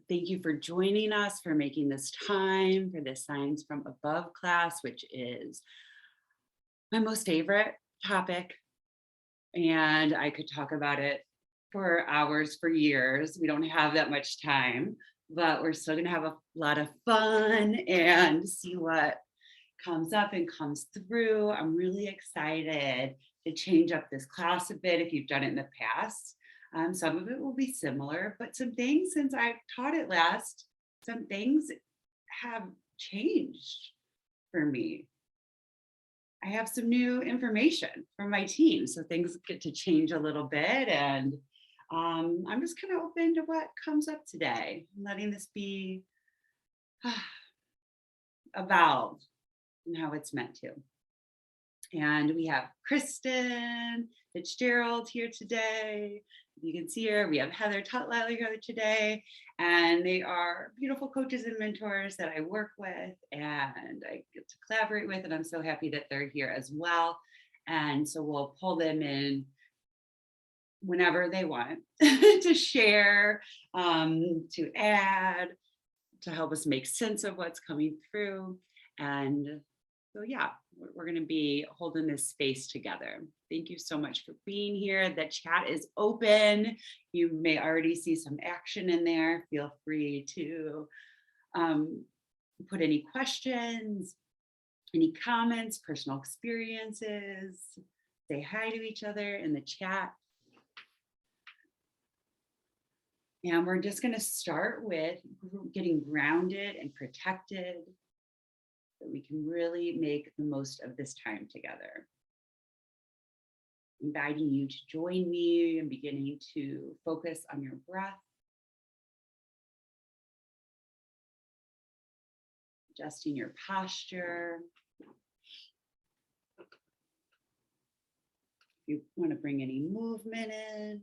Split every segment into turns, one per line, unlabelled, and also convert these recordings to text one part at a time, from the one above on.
Thank you for joining us, for making this time for this Science from Above class, which is my most favorite topic. And I could talk about it for hours, for years. We don't have that much time, but we're still going to have a lot of fun and see what comes up and comes through. I'm really excited to change up this class a bit if you've done it in the past. Some of it will be similar, but some things since I taught it last, some things have changed for me. I have some new information from my team, so things get to change a little bit. And I'm just kind of open to what comes up today, letting this be evolved and how it's meant to. And we have Kristen Fitzgerald here today. You can see her. We have Heather Tutwiler here today. And they are beautiful coaches and mentors that I work with and I get to collaborate with. And I'm so happy that they're here as well. And so we'll pull them in whenever they want to share, to add, to help us make sense of what's coming through. And so, yeah, we're going to be holding this space together. Thank you so much for being here. The chat is open. You may already see some action in there. Feel free to put any questions, any comments, personal experiences, say hi to each other in the chat. And we're just going to start with getting grounded and protected so we can really make the most of this time together. Inviting you to join me and beginning to focus on your breath. Adjusting your posture. If you want to bring any movement in.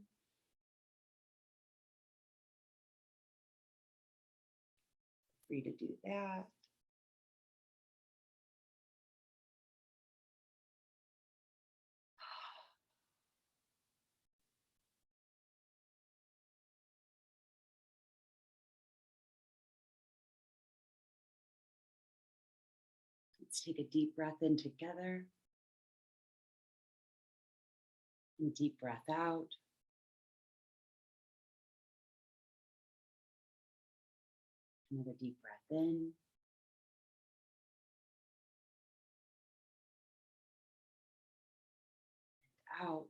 Free to do that. Let's take a deep breath in together. And a deep breath out. Another deep breath in. And out.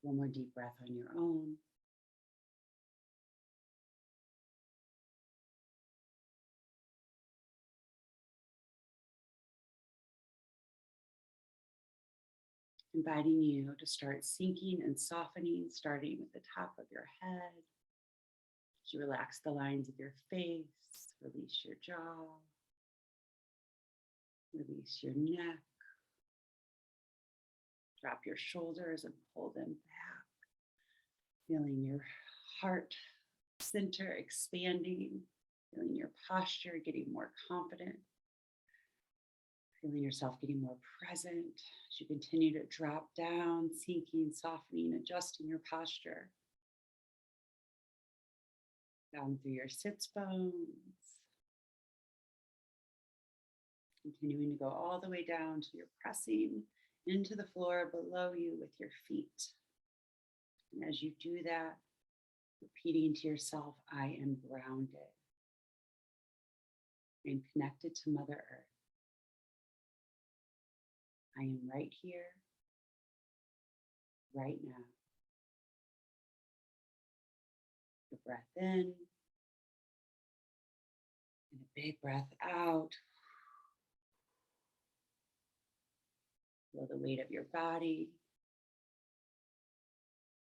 One more deep breath on your own. Inviting you to start sinking and softening, starting with the top of your head. As you relax the lines of your face, release your jaw, release your neck, drop your shoulders and pull them back, feeling your heart center expanding, feeling your posture getting more confident, feeling yourself getting more present as you continue to drop down, sinking, softening, adjusting your posture. Down through your sits bones. Continuing to go all the way down to you're pressing into the floor below you with your feet. And as you do that, repeating to yourself, I am grounded. I am connected to Mother Earth. I am right here, right now. The breath in and a big breath out. Feel the weight of your body,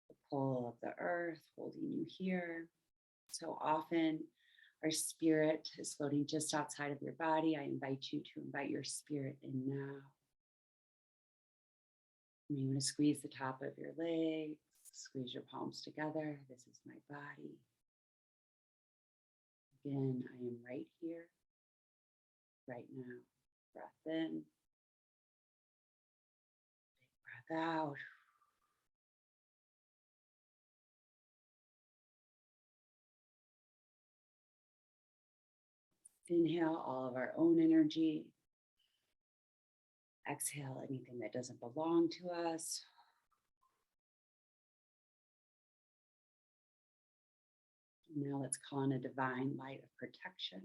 the pull of the earth holding you here. So often our spirit is floating just outside of your body. I invite you to invite your spirit in now. You want to squeeze the top of your legs, squeeze your palms together. This is my body. Again, I am right here, right now. Breath in, big breath out. Inhale all of our own energy. Exhale anything that doesn't belong to us. Now let's call in a divine light of protection.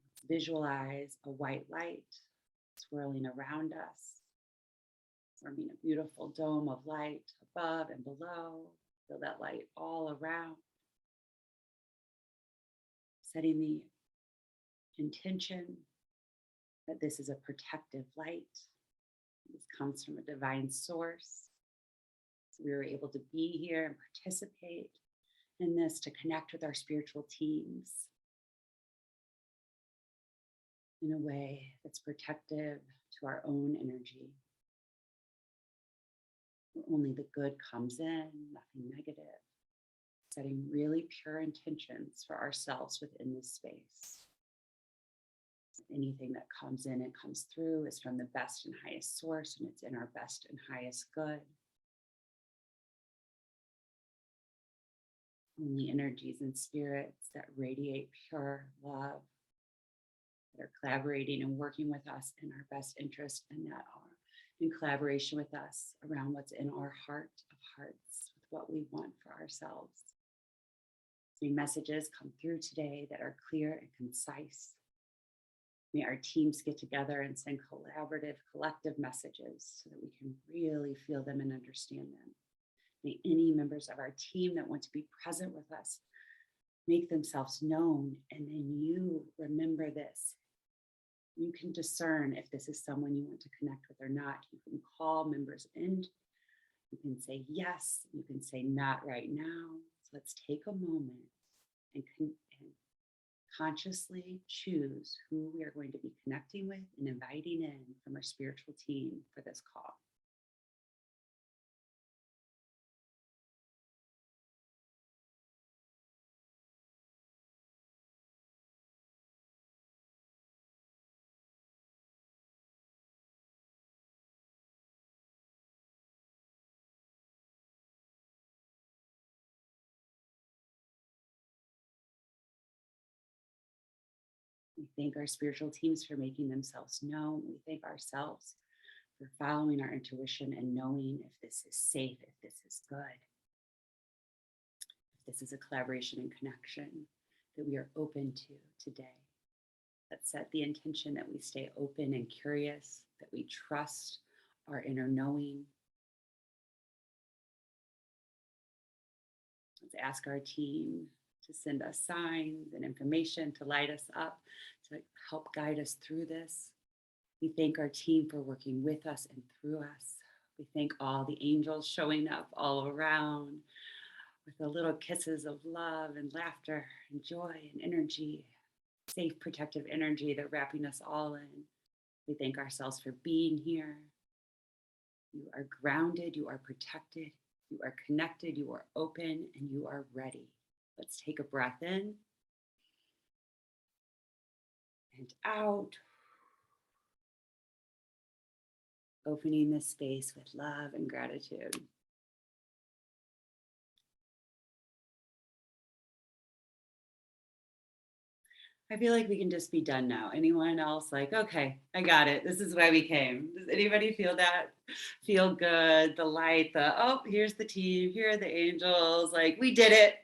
Let's visualize a white light swirling around us, forming a beautiful dome of light above and below. Feel that light all around. Setting the intention that this is a protective light. This comes from a divine source. So we were able to be here and participate in this to connect with our spiritual teams in a way that's protective to our own energy. Where only the good comes in, nothing negative. Setting really pure intentions for ourselves within this space. Anything that comes in and comes through is from the best and highest source, and it's in our best and highest good. Only energies and spirits that radiate pure love, that are collaborating and working with us in our best interest, and that are in collaboration with us around what's in our heart of hearts, with what we want for ourselves. May messages come through today that are clear and concise. May our teams get together and send collaborative, collective messages so that we can really feel them and understand them. May any members of our team that want to be present with us make themselves known, and then you remember this. You can discern if this is someone you want to connect with or not. You can call members in. You can say yes. You can say not right now. So let's take a moment and consciously choose who we are going to be connecting with and inviting in from our spiritual team for this call. We thank our spiritual teams for making themselves known. We thank ourselves for following our intuition and knowing if this is safe, if this is good, if this is a collaboration and connection that we are open to today. Let's set the intention that we stay open and curious, that we trust our inner knowing. Let's ask our team to send us signs and information to light us up, to help guide us through this. We thank our team for working with us and through us. We thank all the angels showing up all around with the little kisses of love and laughter and joy and energy, safe, protective energy that wrapping us all in. We thank ourselves for being here. You are grounded, you are protected, you are connected, you are open, and you are ready. Let's take a breath in and out. Opening this space with love and gratitude. I feel like we can just be done now. Anyone else like, okay, I got it. This is why we came. Does anybody feel that? Feel good, the light, oh, here's the team, here are the angels. Like, we did it.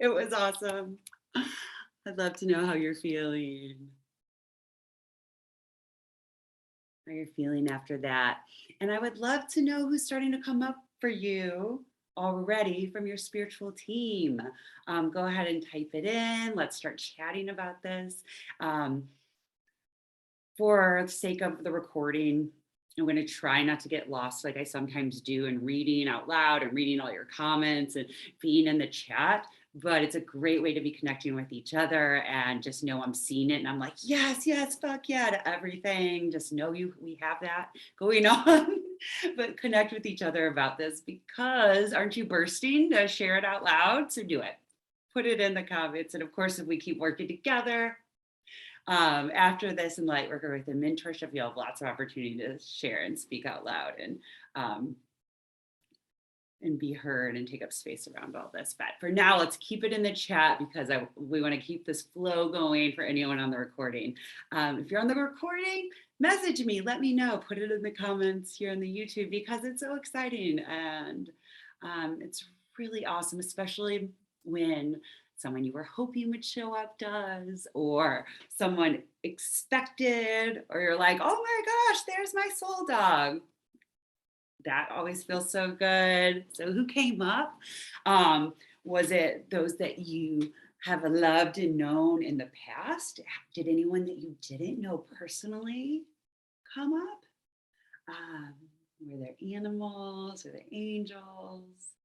It was awesome. I'd love to know how you're feeling. How you're feeling after that. And I would love to know who's starting to come up for you already from your spiritual team. Go ahead and type it in. Let's start chatting about this. For the sake of the recording, I'm going to try not to get lost like I sometimes do in reading out loud and reading all your comments and being in the chat. But it's a great way to be connecting with each other and just know I'm seeing it. And I'm like, yes, fuck yeah to everything. Just know we have that going on. But connect with each other about this, because aren't you bursting to share it out loud? So do it. Put it in the comments. And of course, if we keep working together, after this in Lightworker with the mentorship, you'll have lots of opportunity to share and speak out loud and and be heard and take up space around all this. But for now, let's keep it in the chat because we want to keep this flow going for anyone on the recording. If you're on the recording, message me, let me know, put it in the comments here on the YouTube because it's so exciting and it's really awesome, especially when someone you were hoping would show up does, or someone expected, or you're like, oh my gosh, there's my soul dog. That always feels so good. So who came up? Was it those that you have loved and known in the past? Did anyone that you didn't know personally come up? Were there animals? Were there angels?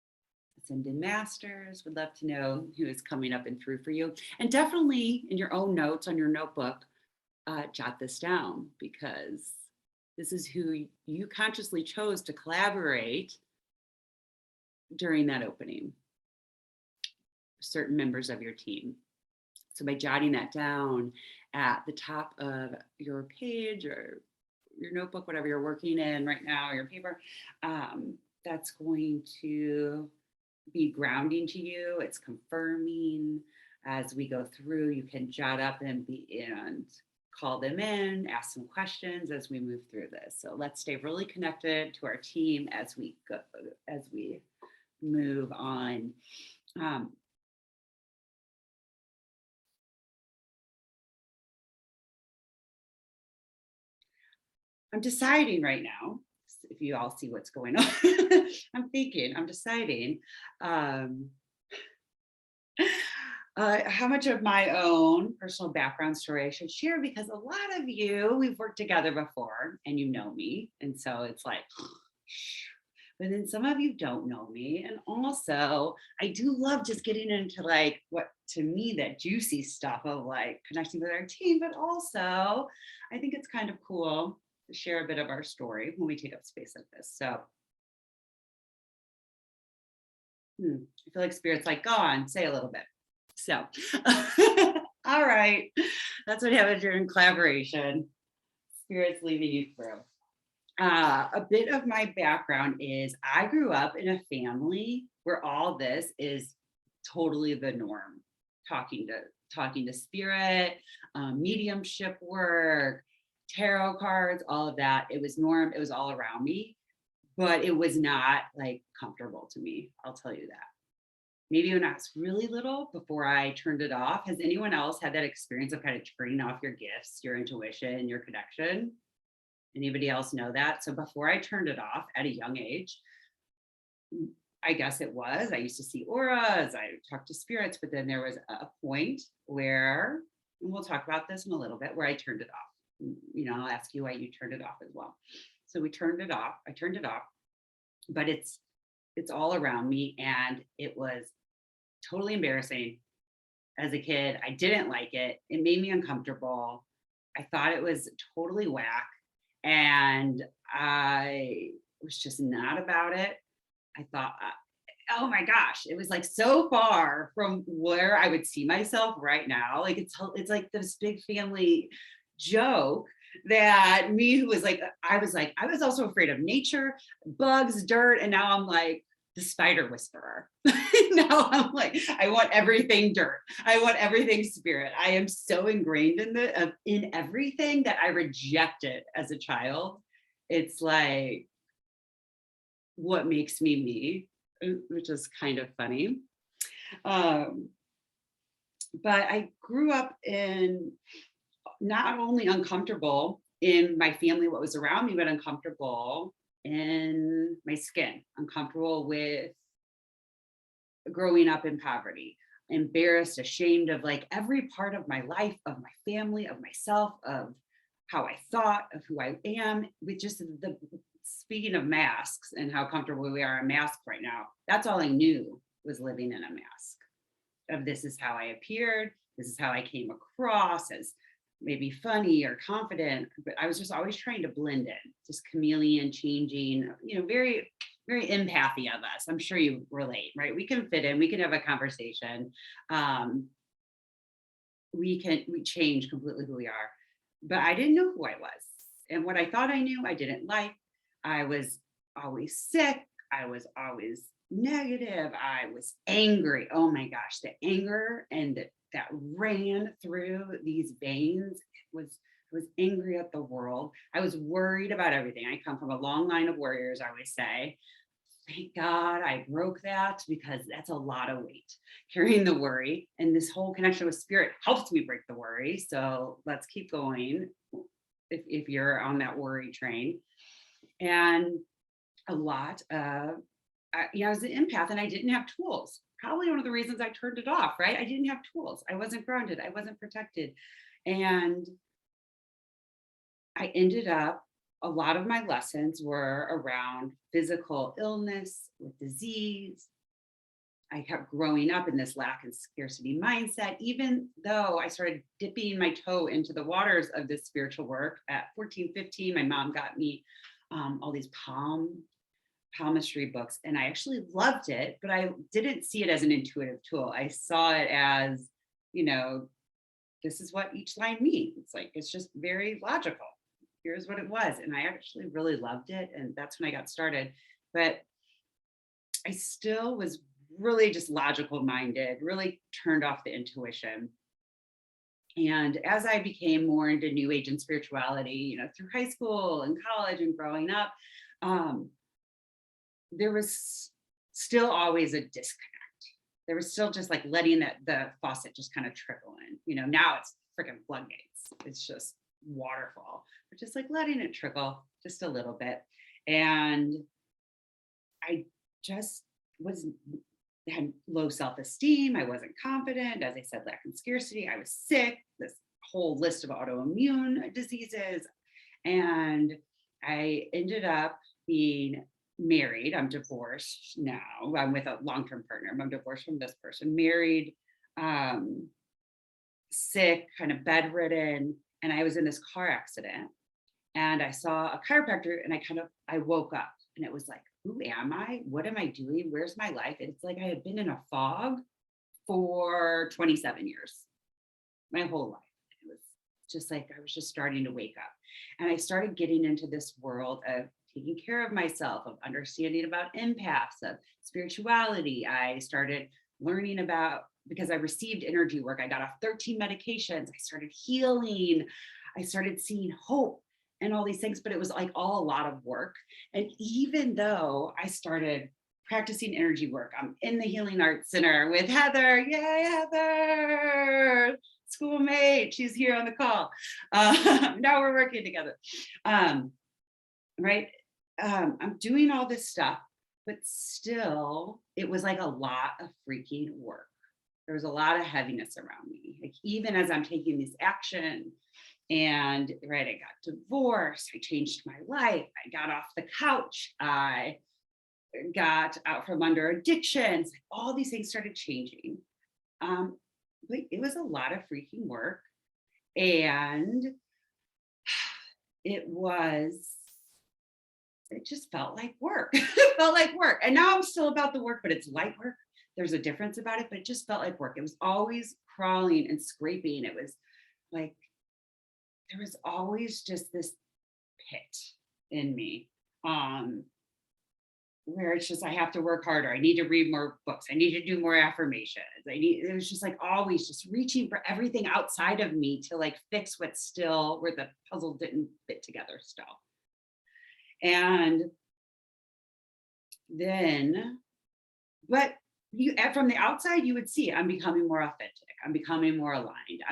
Ascended masters? Would love to know who is coming up and through for you. And definitely in your own notes on your notebook, jot this down because this is who you consciously chose to collaborate during that opening. Certain members of your team. So by jotting that down at the top of your page or your notebook, whatever you're working in right now, your paper, that's going to be grounding to you. It's confirming as we go through. You can jot up and call them in, ask some questions as we move through this. So let's stay really connected to our team as we go, as we move on. I'm deciding right now, if you all see what's going on, I'm deciding how much of my own personal background story I should share because a lot of you, we've worked together before and you know me. And so it's like, but then some of you don't know me. And also I do love just getting into like what to me that juicy stuff of like connecting with our team, but also I think it's kind of cool to share a bit of our story when we take up space like this. So I feel like Spirit's like, go on, say a little bit. So, all right, that's what happens during collaboration. Spirit's leading you through. A bit of my background is I grew up in a family where all this is totally the norm. Talking to spirit, mediumship work, tarot cards, all of that. It was norm. It was all around me, but it was not like comfortable to me. I'll tell you that. Maybe when I was really little, before I turned it off. Has anyone else had that experience of kind of turning off your gifts, your intuition, your connection? Anybody else know that? So before I turned it off at a young age, I guess it was, I used to see auras, I talked to spirits, but then there was a point where, and we'll talk about this in a little bit, where I turned it off. You know, I'll ask you why you turned it off as well. So we turned it off, I turned it off, but it's all around me and it was totally embarrassing as a kid. I didn't like it. It made me uncomfortable. I thought it was totally whack and I was just not about it. I thought, oh my gosh, it was like so far from where I would see myself right now. Like it's like this big family joke that me who was like, I was also afraid of nature, bugs, dirt, and now I'm like the spider whisperer. Now I'm like, I want everything dirt. I want everything spirit. I am so ingrained in everything that I reject it as a child. It's like what makes me, which is kind of funny. But I grew up in not only uncomfortable in my family, what was around me, but uncomfortable in my skin, uncomfortable with growing up in poverty, embarrassed, ashamed of like every part of my life, of my family, of myself, of how I thought, of who I am, with just the speaking of masks and how comfortable we are in masks right now, that's all I knew was living in a mask of this is how I appeared. This is how I came across as maybe funny or confident, but I was just always trying to blend in, just chameleon changing, you know, very, very empathy of us. I'm sure you relate, right? We can fit in, we can have a conversation. We change completely who we are, but I didn't know who I was. And what I thought I knew, I didn't like. I was always sick. I was always negative. I was angry. Oh my gosh, the anger and that ran through these veins. I was angry at the world. I was worried about everything. I come from a long line of warriors, I always say. Thank God I broke that, because that's a lot of weight carrying the worry. And this whole connection with spirit helps me break the worry. So let's keep going if you're on that worry train. And a lot of, I was an empath and I didn't have tools. Probably one of the reasons I turned it off, right? I didn't have tools. I wasn't grounded. I wasn't protected. And I ended up, a lot of my lessons were around physical illness with disease. I kept growing up in this lack and scarcity mindset, even though I started dipping my toe into the waters of this spiritual work at 14, 15. My mom got me all these palmistry books, and I actually loved it, but I didn't see it as an intuitive tool. I saw it as, this is what each line means. It's like, it's just very logical. Here's what it was. And I actually really loved it. And that's when I got started. But I still was really just logical minded, really turned off the intuition. And as I became more into New Age and spirituality, through high school and college and growing up, there was still always a disconnect. There was still just like letting the faucet just kind of trickle in. Now it's freaking floodgates. It's just waterfall, but just like letting it trickle just a little bit. And I just had low self-esteem. I wasn't confident. As I said, lack and scarcity. I was sick, this whole list of autoimmune diseases. And I ended up being married. I'm divorced now. I'm with a long-term partner. I'm divorced from this person, married, sick, kind of bedridden. And I was in this car accident and I saw a chiropractor and I woke up and it was like, who am I? What am I doing? Where's my life? It's like I had been in a fog for 27 years, my whole life. It was just like, I was just starting to wake up. And I started getting into this world of taking care of myself, of understanding about empaths, of spirituality. I started learning about, because I received energy work, I got off 13 medications. I started healing. I started seeing hope and all these things, but it was like all a lot of work. And even though I started practicing energy work, I'm in the Healing Arts Center with Heather. Yay, Heather, schoolmate. She's here on the call. Now we're working together. Right? I'm doing all this stuff, but still, it was like a lot of freaking work. There was a lot of heaviness around me. Like, even as I'm taking this action, and right, I got divorced, I changed my life, I got off the couch, I got out from under addictions, all these things started changing. But it was a lot of freaking work. And it just felt like work. It felt like work. And now I'm still about the work, but it's light work. There's a difference about it, but it just felt like work. It was always crawling and scraping. It was like, there was always just this pit in me, where it's just, I have to work harder. I need to read more books. I need to do more affirmations. It was just like always just reaching for everything outside of me to like fix what's still, where the puzzle didn't fit together still. And then, but from the outside, you would see I'm becoming more authentic. I'm becoming more aligned.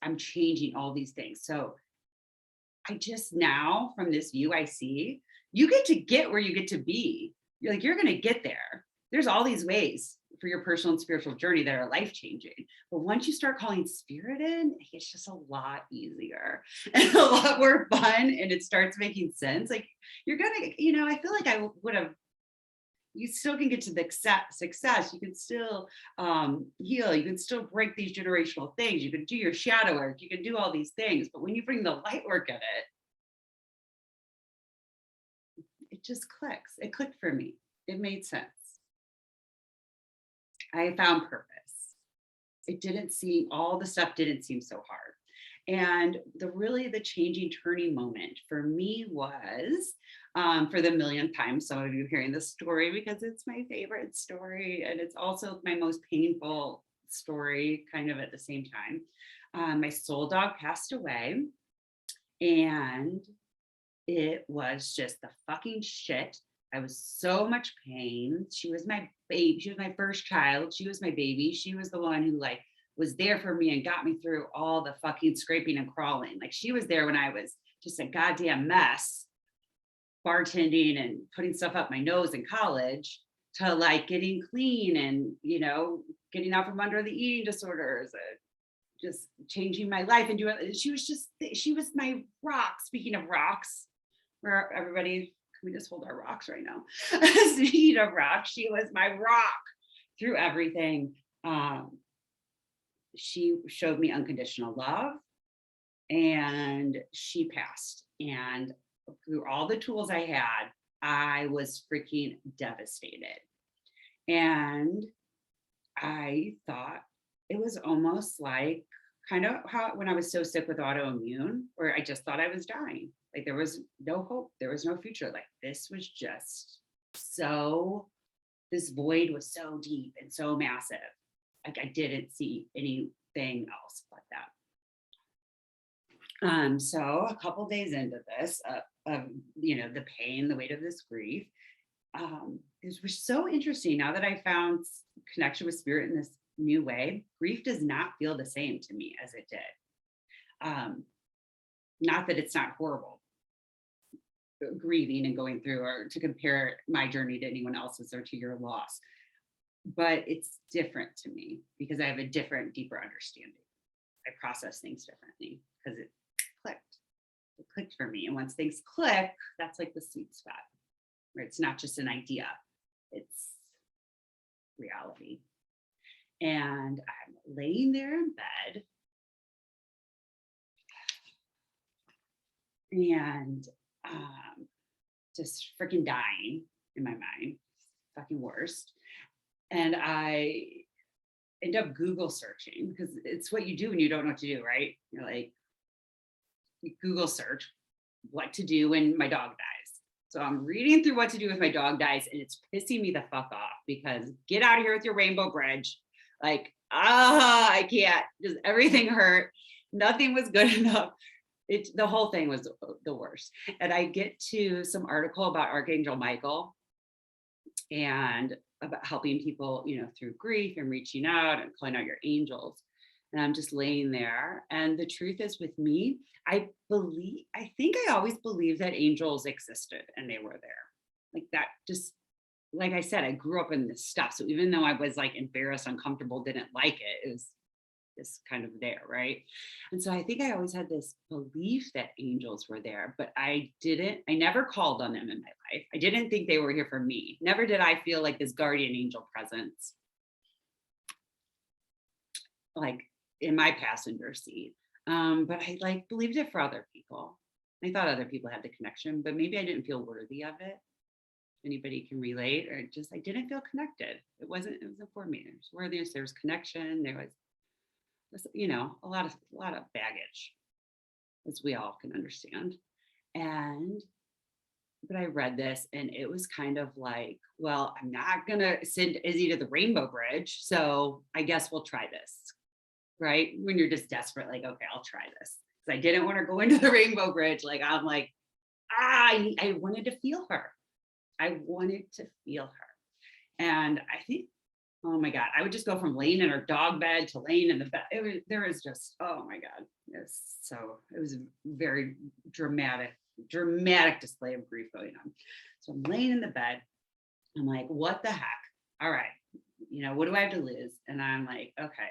I'm changing all these things. So I just now, from this view, I see you get where you get to be. You're going to get there. There's all these ways for your personal and spiritual journey that are life-changing. But once you start calling spirit in, it's just a lot easier and a lot more fun. And it starts making sense. Like, you're going to, I feel like I would have, you still can get to the success. You can still heal. You can still break these generational things. You can do your shadow work. You can do all these things. But when you bring the light work in it just clicks. It clicked for me. It made sense. I found purpose. All the stuff didn't seem so hard. And the changing turning moment for me was, for the millionth time, some of you hearing this story because it's my favorite story. And it's also my most painful story kind of at the same time. My soul dog passed away, and it was just the fucking shit. I was so much pain. She was my baby. She was my first child. She was my baby. She was the one who like was there for me and got me through all the fucking scraping and crawling. Like she was there when I was just a goddamn mess, bartending and putting stuff up my nose in college, to like getting clean and, you know, getting out from under the eating disorders, just changing my life and doing. She was my rock. Speaking of rocks, where everybody, can we just hold our rocks right now? Speaking of rocks, she was my rock through everything. She showed me unconditional love, and she passed. And through all the tools I had, I was freaking devastated. And I thought it was almost like kind of how when I was so sick with autoimmune, where I just thought I was dying. Like there was no hope, there was no future. Like this was just so, this void was so deep and so massive. Like I didn't see anything else but that. So a couple days into this, you know, the pain, the weight of this grief, it was so interesting. Now that I found connection with spirit in this new way, grief does not feel the same to me as it did. Not that it's not horrible, grieving and going through, or to compare my journey to anyone else's or to your loss, but it's different to me because I have a different, deeper understanding. I process things differently because it clicked for me. And once things click, that's like the sweet spot where it's not just an idea, it's reality. And I'm laying there in bed, and just freaking dying in my mind, fucking worst. And I end up Google searching, because it's what you do when you don't know what to do, right? You're like, you Google search what to do when my dog dies. So I'm reading through what to do if my dog dies, and it's pissing me the fuck off, because get out of here with your rainbow bridge. Like, I can't, just everything hurt. Nothing was good enough. The whole thing was the worst. And I get to some article about Archangel Michael and about helping people, you know, through grief and reaching out and calling out your angels. And I'm just laying there. And the truth is, with me, I think I always believed that angels existed and they were there. Like that, just like I said, I grew up in this stuff. So even though I was like embarrassed, uncomfortable, didn't like it, it was this kind of there, right? And so I think I always had this belief that angels were there, but I never called on them in my life. I didn't think they were here for me. Never did I feel like this guardian angel presence, like in my passenger seat. But I like believed it for other people. I thought other people had the connection, but maybe I didn't feel worthy of it. Anybody can relate, or just, I didn't feel connected. It wasn't for me. There was worthiness, there was connection, there was, you know, a lot of baggage, as we all can understand. But I read this, and it was kind of like, well, I'm not gonna send Izzy to the Rainbow Bridge, so I guess we'll try this, right? When you're just desperate, like, okay, I'll try this. Because I didn't want to go into the Rainbow Bridge. Like, I'm like, I wanted to feel her. I wanted to feel her. And I think, oh my God, I would just go from laying in her dog bed to laying in the bed. There was just, oh my God. It was a very dramatic display of grief going on. So I'm laying in the bed. I'm like, what the heck? All right. You know, what do I have to lose? And I'm like, okay,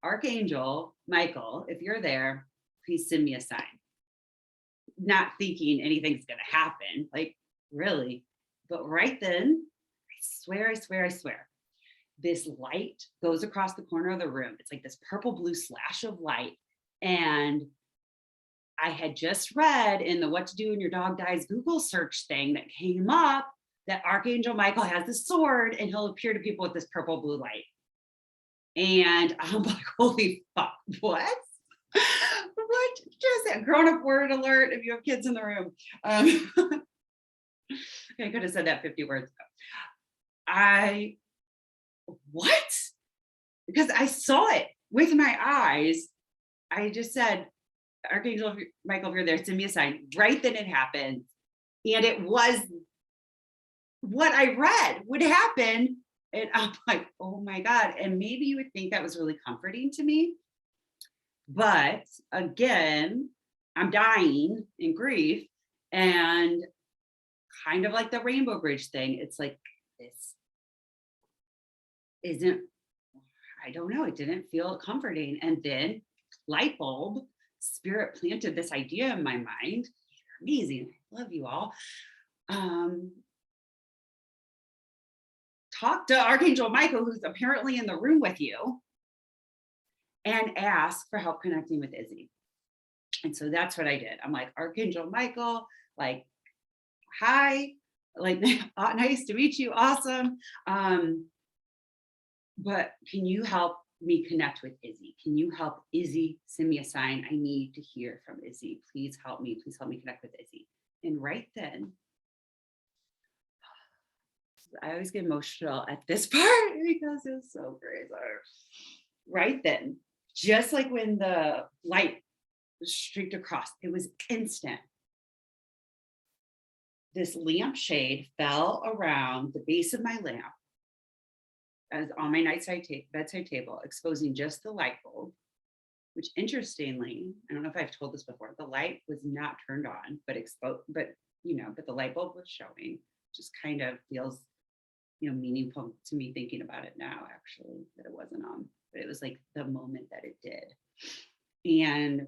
Archangel Michael, if you're there, please send me a sign. Not thinking anything's going to happen. Like, really? But right then, I swear, this light goes across the corner of the room. It's like this purple blue slash of light. And I had just read in the What to Do When Your Dog Dies Google search thing that came up that Archangel Michael has this sword and he'll appear to people with this purple blue light. And I'm like, holy fuck, what? what just a grown-up word alert if you have kids in the room. I could have said that 50 words ago. What? Because I saw it with my eyes. I just said, Archangel Michael, if you're there, send me a sign. Right then it happened. And it was what I read would happen. And I'm like, oh my God. And maybe you would think that was really comforting to me. But again, I'm dying in grief. And kind of like the Rainbow Bridge thing, it's like, this isn't, I don't know, it didn't feel comforting. And then light bulb, spirit planted this idea in my mind. You're amazing. I love you all. Talk to Archangel Michael, who's apparently in the room with you, and ask for help connecting with Izzy. And so that's what I did. I'm like, Archangel Michael, like, hi, like, nice to meet you. Awesome. But can you help me connect with Izzy? Can you help Izzy send me a sign? I need to hear from Izzy. Please help me. Please help me connect with Izzy. And right then, I always get emotional at this part because it's so crazy. Right then, just like when the light streaked across, it was instant. This lampshade fell around the base of my lamp as on my bedside table, exposing just the light bulb, which interestingly, I don't know if I've told this before, the light was not turned on, but but the light bulb was showing. Just kind of feels, meaningful to me thinking about it now, actually, that it wasn't on, but it was like the moment that it did. And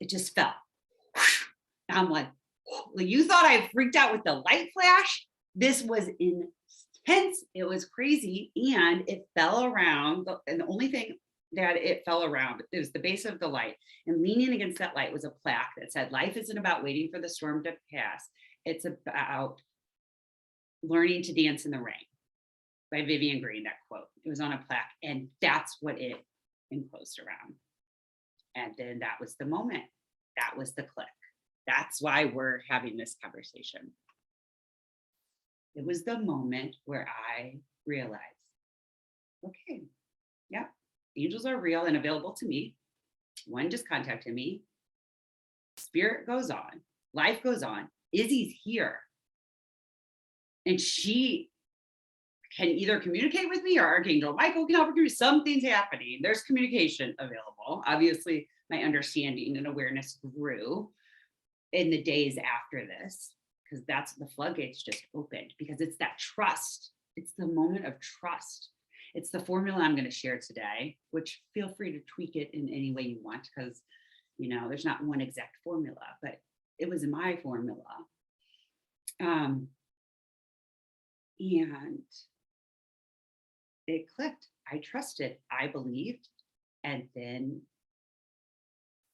it just fell. And I'm like, well, you thought I freaked out with the light flash? This was intense. It was crazy. And it fell around. And the only thing that it fell around, it was the base of the light. And leaning against that light was a plaque that said, life isn't about waiting for the storm to pass. It's about learning to dance in the rain, by Vivian Greene, that quote. It was on a plaque. And that's what it enclosed around. And then that was the moment. That was the click. That's why we're having this conversation. It was the moment where I realized, okay, yeah, angels are real and available to me. One just contacted me. Spirit goes on. Life goes on. Izzy's here. And she can either communicate with me or Archangel Michael can help her do something's happening. There's communication available. Obviously, my understanding and awareness grew in the days after this, because that's the floodgates just opened, because it's that trust. It's the moment of trust. It's the formula I'm going to share today, which feel free to tweak it in any way you want, because there's not one exact formula, but it was my formula. And it clicked. I trusted, I believed, and then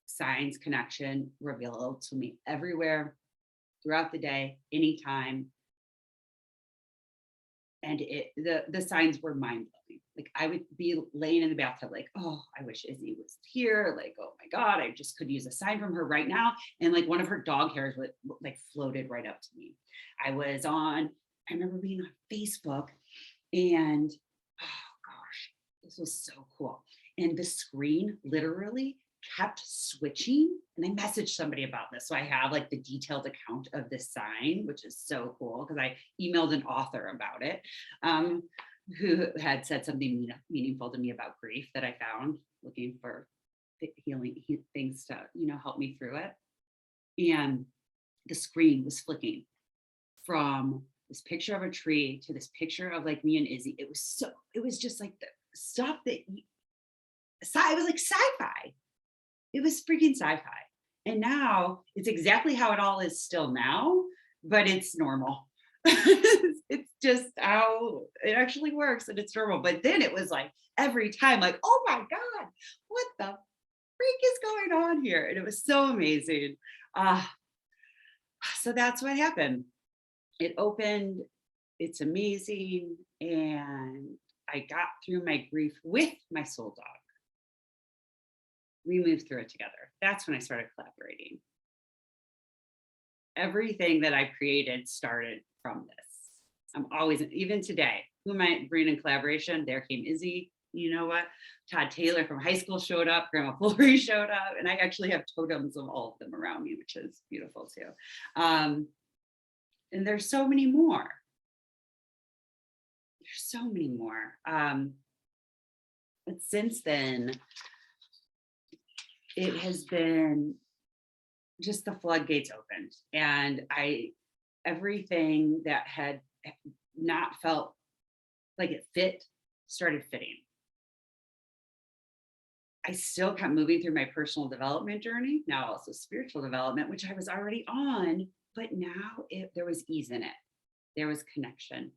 signs, connection revealed to me everywhere, throughout the day, anytime. And the signs were mind-blowing. Like, I would be laying in the bathtub like, oh, I wish Izzy was here. Like, oh my God, I just could use a sign from her right now. And like one of her dog hairs would like floated right up to me. I remember being on Facebook, and oh gosh, this was so cool. And the screen literally kept switching. And I messaged somebody about this. So I have like the detailed account of this sign, which is so cool, because I emailed an author about it, who had said something meaningful to me about grief that I found, looking for healing things to, help me through it. And the screen was flicking from this picture of a tree to this picture of like me and Izzy. It was just like the stuff that it was like sci-fi. It was freaking sci-fi. And now it's exactly how it all is still now, but it's normal. It's just how it actually works, and it's normal. But then it was like every time, like, oh my God, what the freak is going on here? And it was so amazing. So that's what happened. It opened. It's amazing. And I got through my grief with my soul dog. we moved through it together. That's when I started collaborating. Everything that I created started from this. I'm always, even today, who am I bringing in collaboration? There came Izzy. You know what? Todd Taylor from high school showed up. Grandma Fuller showed up. And I actually have totems of all of them around me, which is beautiful too. And there's so many more. There's so many more. But since then, it has been just the floodgates opened, and everything that had not felt like it fit started fitting. I still kept moving through my personal development journey, now also spiritual development, which I was already on, but now there was ease in it. There was connection,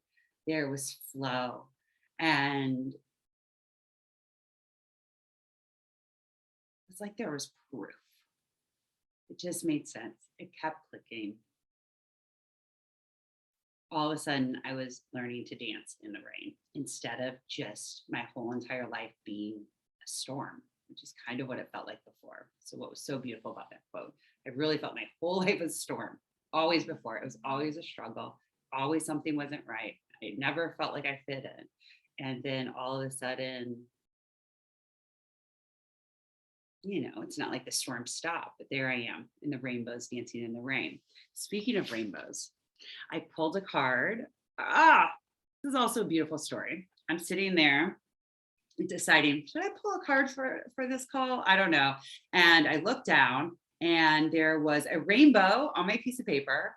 there was flow, and it's like there was proof. It just made sense. It kept clicking. All of a sudden, I was learning to dance in the rain instead of just my whole entire life being a storm, which is kind of what it felt like before. So what was so beautiful about that quote, I really felt my whole life was a storm. Always before, it was always a struggle. Always something wasn't right. I never felt like I fit in. And then all of a sudden, it's not like the storm stopped, but there I am in the rainbows dancing in the rain. Speaking of rainbows, I pulled a card. This is also a beautiful story. I'm sitting there deciding, should I pull a card for this call? I don't know. And I looked down and there was a rainbow on my piece of paper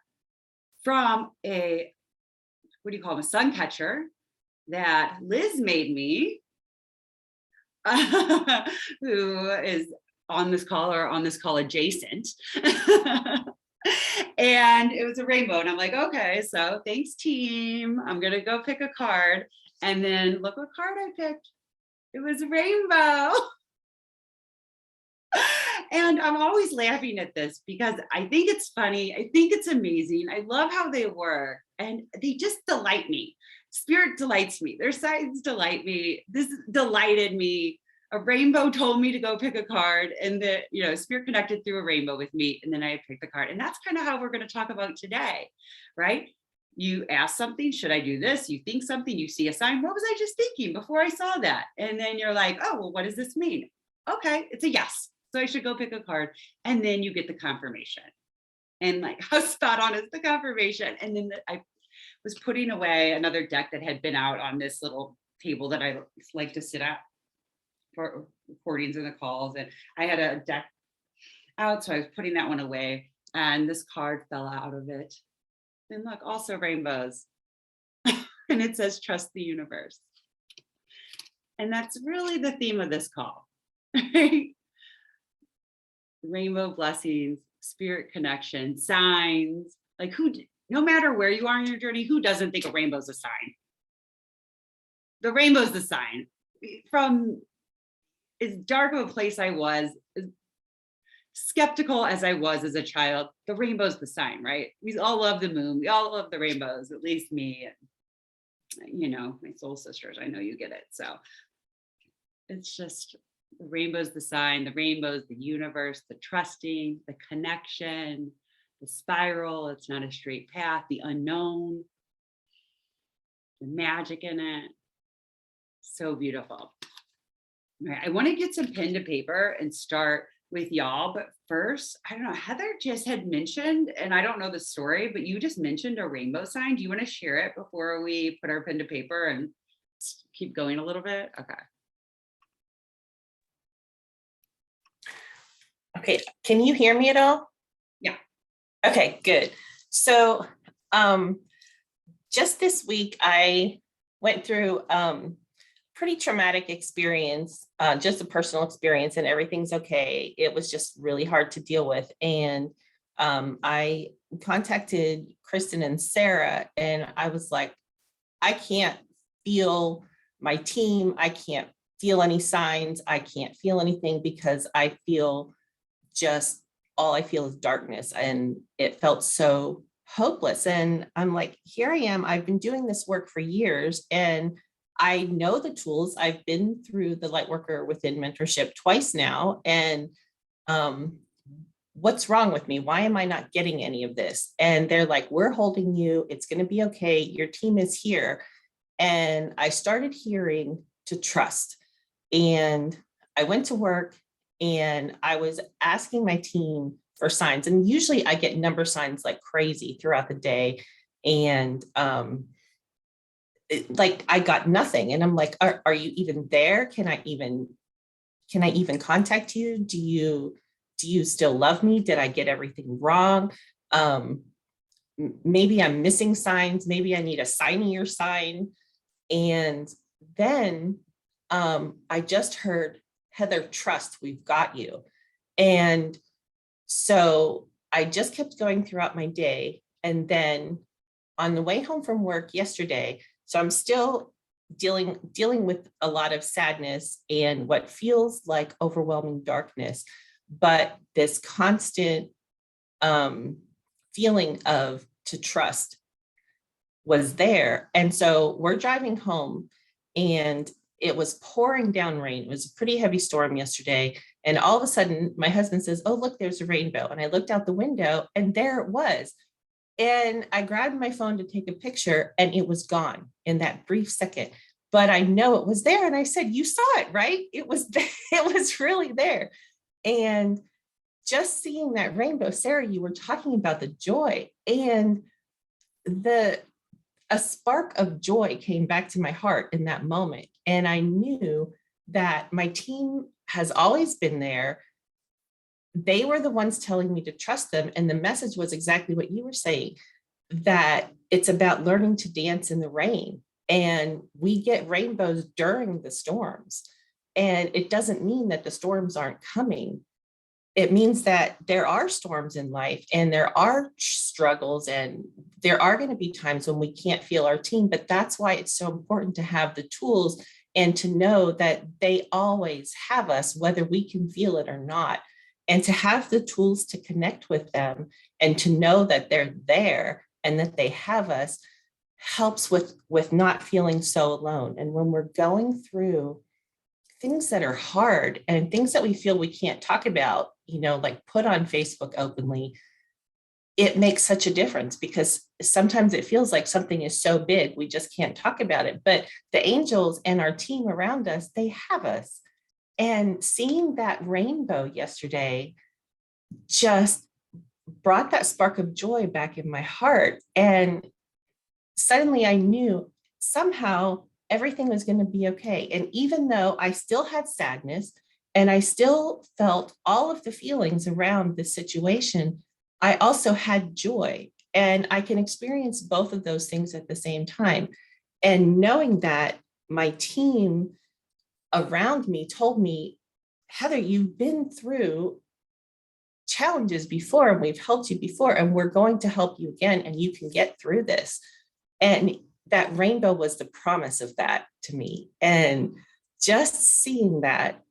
from a sun catcher that Liz made me, who is on this call or on this call adjacent. And it was a rainbow. And I'm like, okay, so thanks team. I'm going to go pick a card. And then look what card I picked. It was a rainbow. And I'm always laughing at this because I think it's funny. I think it's amazing. I love how they work and they just delight me. Spirit delights me. Their signs delight me. This delighted me. A rainbow told me to go pick a card, and Spirit connected through a rainbow with me. And then I picked the card. And that's kind of how we're going to talk about today, right? You ask something, should I do this? You think something, you see a sign. What was I just thinking before I saw that? And then you're like, oh, well, what does this mean? Okay, it's a yes. So I should go pick a card. And then you get the confirmation. And like, how spot on is the confirmation? And then I was putting away another deck that had been out on this little table that I like to sit at for recordings and the calls. And I had a deck out, so I was putting that one away. And this card fell out of it. And look, also rainbows. And it says, trust the universe. And that's really the theme of this call, right? Rainbow blessings, spirit connection, signs. Like no matter where you are in your journey, who doesn't think a rainbow's a sign? The rainbow's the sign. From as dark of a place I was, as skeptical as I was as a child, the rainbow's the sign, right? We all love the moon. We all love the rainbows, at least me. And, my soul sisters, I know you get it. So it's just, the rainbow's the sign, the rainbow's the universe, the trusting, the connection, the spiral. It's not a straight path, the unknown, the magic in it. So beautiful. All right, I want to get some pen to paper and start with y'all. But first, I don't know, Heather just had mentioned, and I don't know the story, but you just mentioned a rainbow sign. Do you want to share it before we put our pen to paper and keep going a little bit?
Okay, can you hear me at all?
Yeah.
Okay, good. So just this week, I went through pretty traumatic experience, just a personal experience, and everything's okay. It was just really hard to deal with. And I contacted Kristen and Sarah, and I was like, I can't feel my team. I can't feel any signs. I can't feel anything because I feel just, all I feel is darkness. And it felt so hopeless. And I'm like, here I am. I've been doing this work for years, and I know the tools. I've been through the Lightworker within Mentorship twice now. And what's wrong with me? Why am I not getting any of this? And they're like, we're holding you. It's going to be okay. Your team is here. And I started hearing to trust. And I went to work and I was asking my team for signs. And usually I get number signs like crazy throughout the day. And like I got nothing. And I'm like, are you even there? Can I even contact you? Do you still love me? Did I get everything wrong? Maybe I'm missing signs. Maybe I need a signier sign. And then I just heard, Heather, trust, we've got you. And so I just kept going throughout my day. And then on the way home from work yesterday, so I'm still dealing with a lot of sadness and what feels like overwhelming darkness, but this constant feeling of to trust was there. And so we're driving home and it was pouring down rain. It was a pretty heavy storm yesterday. And all of a sudden my husband says, oh, look, there's a rainbow. And I looked out the window and there it was. And I grabbed my phone to take a picture and it was gone in that brief second. But I know it was there. And I said, you saw it, right? It was it was really there. And just seeing that rainbow, Sarah, you were talking about the joy, and a spark of joy came back to my heart in that moment. And I knew that my team has always been there. They were the ones telling me to trust them. And the message was exactly what you were saying, that it's about learning to dance in the rain. And we get rainbows during the storms. And it doesn't mean that the storms aren't coming. It means that there are storms in life and there are struggles and there are going to be times when we can't feel our team, but that's why it's so important to have the tools and to know that they always have us, whether we can feel it or not, and to have the tools to connect with them and to know that they're there and that they have us helps with not feeling so alone. And when we're going through things that are hard and things that we feel we can't talk about, like put on Facebook openly, it makes such a difference, because sometimes it feels like something is so big, we just can't talk about it. But the angels and our team around us, they have us. And seeing that rainbow yesterday just brought that spark of joy back in my heart. And suddenly I knew somehow everything was going to be okay. And even though I still had sadness and I still felt all of the feelings around the situation, I also had joy. And I can experience both of those things at the same time. And knowing that my team around me told me, Heather, you've been through challenges before and we've helped you before and we're going to help you again and you can get through this. And that rainbow was the promise of that to me. And just seeing that,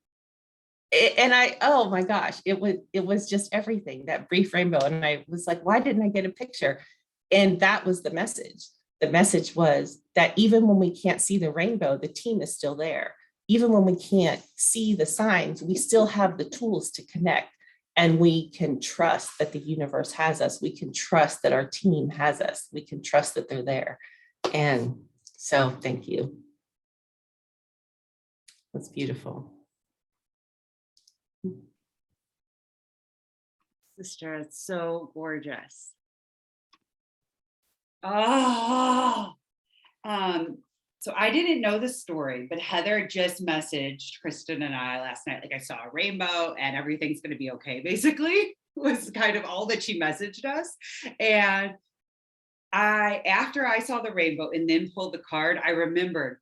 oh my gosh, it was just everything, that brief rainbow. And I was like, why didn't I get a picture? And that was the message. The message was that even when we can't see the rainbow, the team is still there. Even when we can't see the signs, we still have the tools to connect. And we can trust that the universe has us. We can trust that our team has us. We can trust that they're there. And so thank you. That's beautiful.
Sister, it's so gorgeous. Oh, so I didn't know the story, but Heather just messaged Kristen and I last night. Like, I saw a rainbow and everything's going to be okay, basically, was kind of all that she messaged us. And after I saw the rainbow and then pulled the card, I remembered,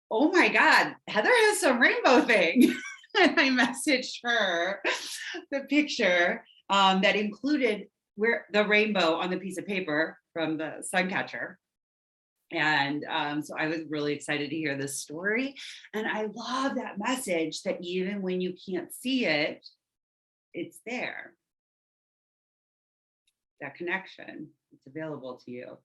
oh my God, Heather has some rainbow thing. And I messaged her the picture that included where the rainbow on the piece of paper from the sun catcher. And so I was really excited to hear this story. And I love that message that even when you can't see it, it's there. That connection, it's available to you.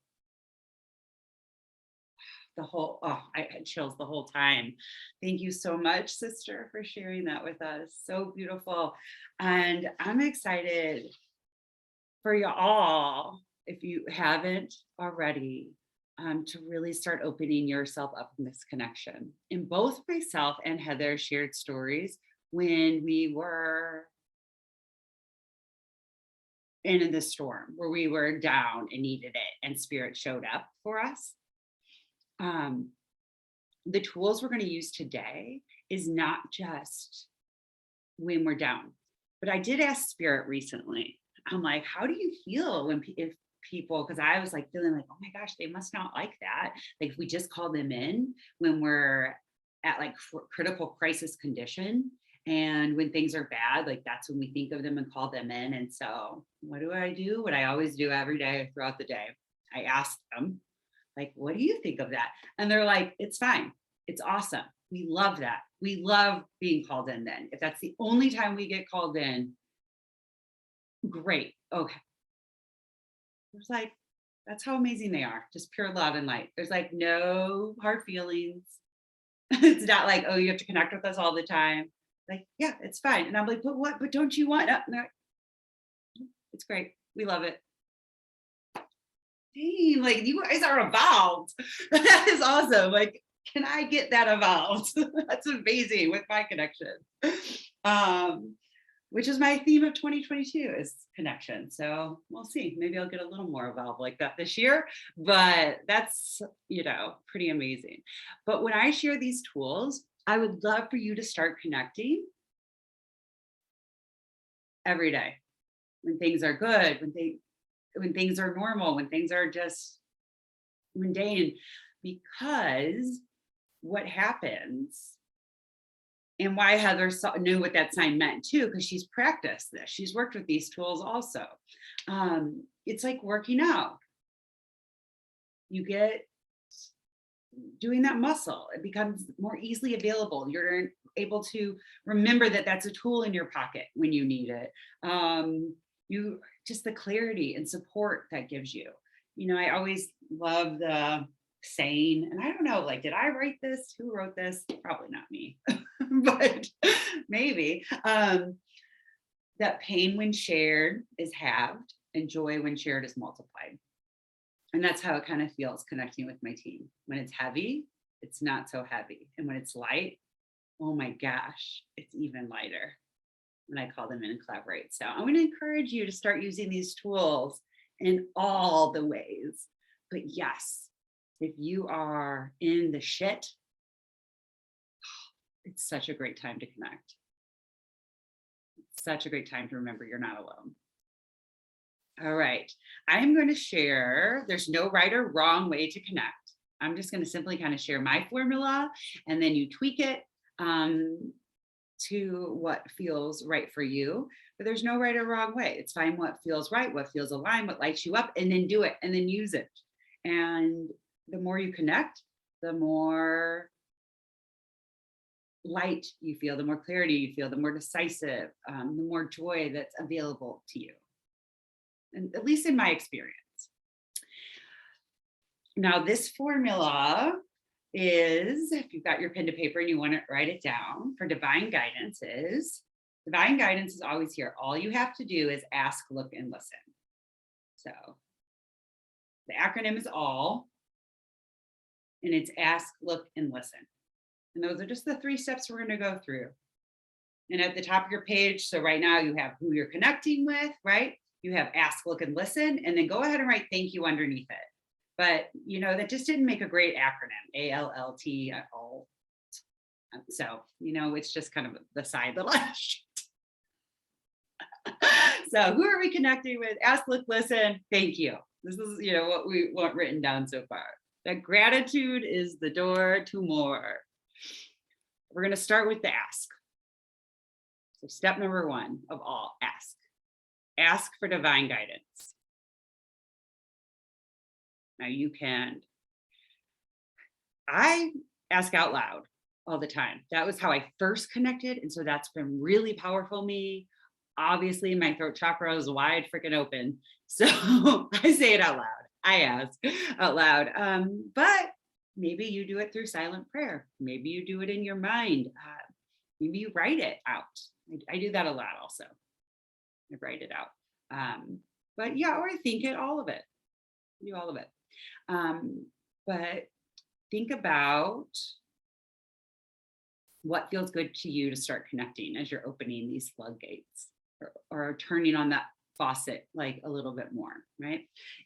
I had chills the whole time. Thank you so much, sister, for sharing that with us. So beautiful. And I'm excited for you all, if you haven't already, to really start opening yourself up in this connection. And both myself and Heather shared stories when we were in the storm, where we were down and needed it, and spirit showed up for us. The tools we're going to use today is not just when we're down, but I did ask spirit recently. I'm like, how do you feel when if people, because I was like feeling like, oh my gosh, they must not like that. Like if we just call them in when we're at like critical crisis condition, and when things are bad, like that's when we think of them and call them in. And so what do? What I always do every day throughout the day. I ask them, like, what do you think of that? And they're like, it's fine. It's awesome. We love that. We love being called in then. If that's the only time we get called in, great. Okay. It's like, that's how amazing they are. Just pure love and light. There's like no hard feelings. It's not like, oh, you have to connect with us all the time. Like, yeah, it's fine. And I'm like, but what? But don't you want? No, it's great. We love it. Dang, like you guys are evolved. That is awesome. Like, can I get that evolved? That's amazing with my connection. Which is my theme of 2022 is connection. So we'll see. Maybe I'll get a little more evolved like that this year, but that's, pretty amazing. But when I share these tools, I would love for you to start connecting every day when things are good, when things are normal, when things are just mundane, because what happens, and why Heather knew what that sign meant too, because she's practiced this. She's worked with these tools also. It's like working out. You get doing that muscle, it becomes more easily available. You're able to remember that that's a tool in your pocket when you need it. You just the clarity and support that gives you. I always love the saying, and I don't know, like, did I write this? Who wrote this? Probably not me, but maybe. That pain when shared is halved and joy when shared is multiplied. And that's how it kind of feels connecting with my team. When it's heavy, it's not so heavy. And when it's light, oh my gosh, it's even lighter when I call them in and collaborate. So I'm going to encourage you to start using these tools in all the ways. But yes, if you are in the shit, it's such a great time to connect. It's such a great time to remember you're not alone. All right, I'm going to share, there's no right or wrong way to connect. I'm just going to simply kind of share my formula, and then you tweak it to what feels right for you. But there's no right or wrong way. It's fine what feels right, what feels aligned, what lights you up, and then do it, and then use it. And the more you connect, the more light you feel, the more clarity you feel, the more decisive, the more joy that's available to you. And at least in my experience. Now, this formula is, if you've got your pen to paper and you want to write it down, for divine guidance is always here. All you have to do is ask, look, and listen. So the acronym is ALL, and it's ask, look, and listen. And those are just the 3 steps we're going to go through. And at the top of your page, so right now you have who you're connecting with, right? You have ask, look, and listen, and then go ahead and write thank you underneath it. But, that just didn't make a great acronym, ALLT. So, it's just kind of the side little. So who are we connecting with? Ask, look, listen, thank you. This is, what we want written down so far. That gratitude is the door to more. We're going to start with the ask. So step number 1 of all, ask. Ask for divine guidance. Now I ask out loud all the time. That was how I first connected. And so that's been really powerful for me. Obviously, my throat chakra is wide freaking open. So I say it out loud. I ask out loud. But Maybe you do it through silent prayer. Maybe you do it in your mind. Maybe you write it out. I do that a lot also. I write it out. But yeah, or I think it, all of it. Do all of it. But think about what feels good to you to start connecting as you're opening these floodgates or turning on that faucet like a little bit more, right?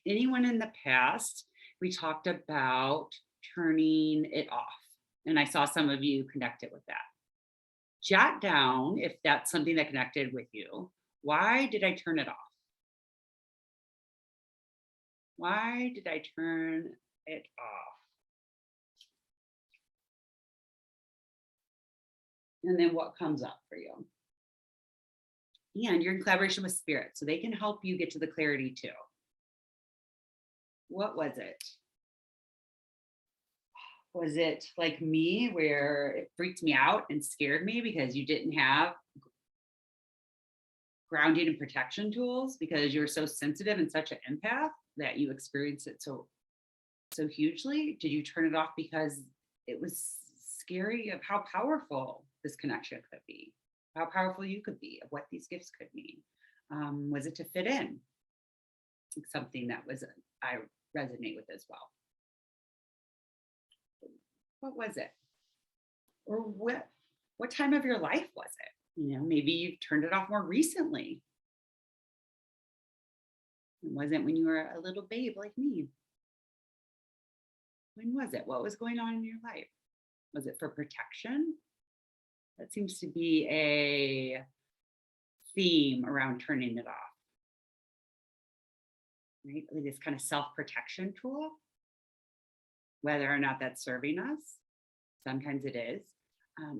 Anyone in the past, we talked about turning it off. And I saw some of you connect it with that. Jot down if that's something that connected with you. Why did I turn it off? Why did I turn it off? And then what comes up for you? And you're in collaboration with spirit, so they can help you get to the clarity too. What was it? Was it like me where it freaked me out and scared me because you didn't have grounding and protection tools because you're so sensitive and such an empath that you experience it so hugely? Did you turn it off because it was scary of how powerful this connection could be, how powerful you could be, of what these gifts could mean? Was it to fit in? Something that was I resonate with as well. What was it? Or what time of your life was it? You know, maybe you've turned it off more recently. It wasn't when you were a little babe like me. When was it? What was going on in your life? Was it for protection? That seems to be a theme around turning it off. Right? Like this kind of self-protection tool, whether or not that's serving us. Sometimes it is.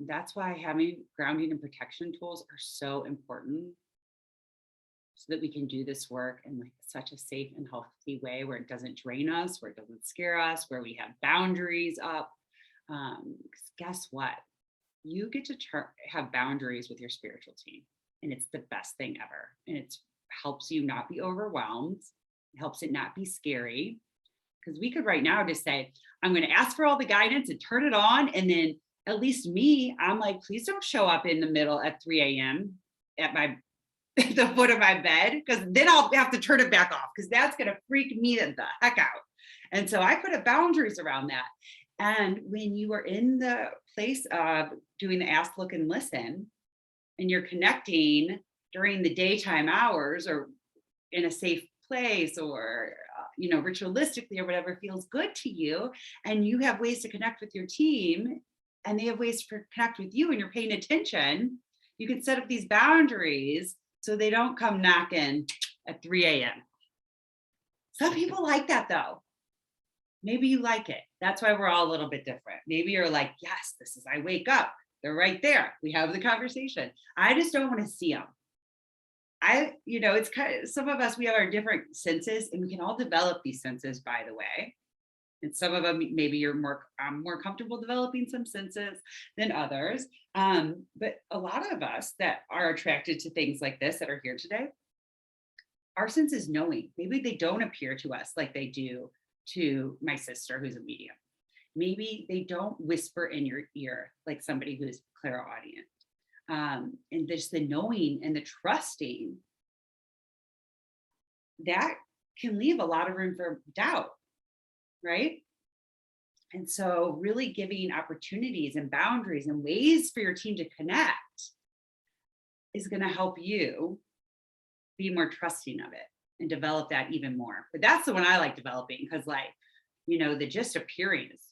That's why having grounding and protection tools are so important, so that we can do this work in like such a safe and healthy way where it doesn't drain us, where it doesn't scare us, where we have boundaries up. Guess what? You get to have boundaries with your spiritual team, and it's the best thing ever. And it helps you not be overwhelmed. It helps it not be scary. Because we could right now just say, I'm going to ask for all the guidance and turn it on. And then at least me, I'm like, please don't show up in the middle at 3 a.m. at the foot of my bed, because then I'll have to turn it back off, because that's going to freak me the heck out. And so I put up boundaries around that. And when you are in the place of doing the ask, look, and listen, and you're connecting during the daytime hours or in a safe place, or ritualistically or whatever feels good to you, and you have ways to connect with your team and they have ways to connect with you, and you're paying attention, you can set up these boundaries so they don't come knocking at 3 a.m. Some people like that though. Maybe you like it. That's why we're all a little bit different. Maybe you're like, yes, this is, I wake up, they're right there, we have the conversation. I just don't want to see them. It's kind of, some of us, we have our different senses, and we can all develop these senses, by the way. And some of them, maybe you're more comfortable developing some senses than others. But a lot of us that are attracted to things like this that are here today, our sense is knowing. Maybe they don't appear to us like they do to my sister who's a medium. Maybe they don't whisper in your ear like somebody who's clairaudient. And just the knowing and the trusting, that can leave a lot of room for doubt, right? And so really giving opportunities and boundaries and ways for your team to connect is going to help you be more trusting of it and develop that even more. But that's the one I like developing, because the just appearing is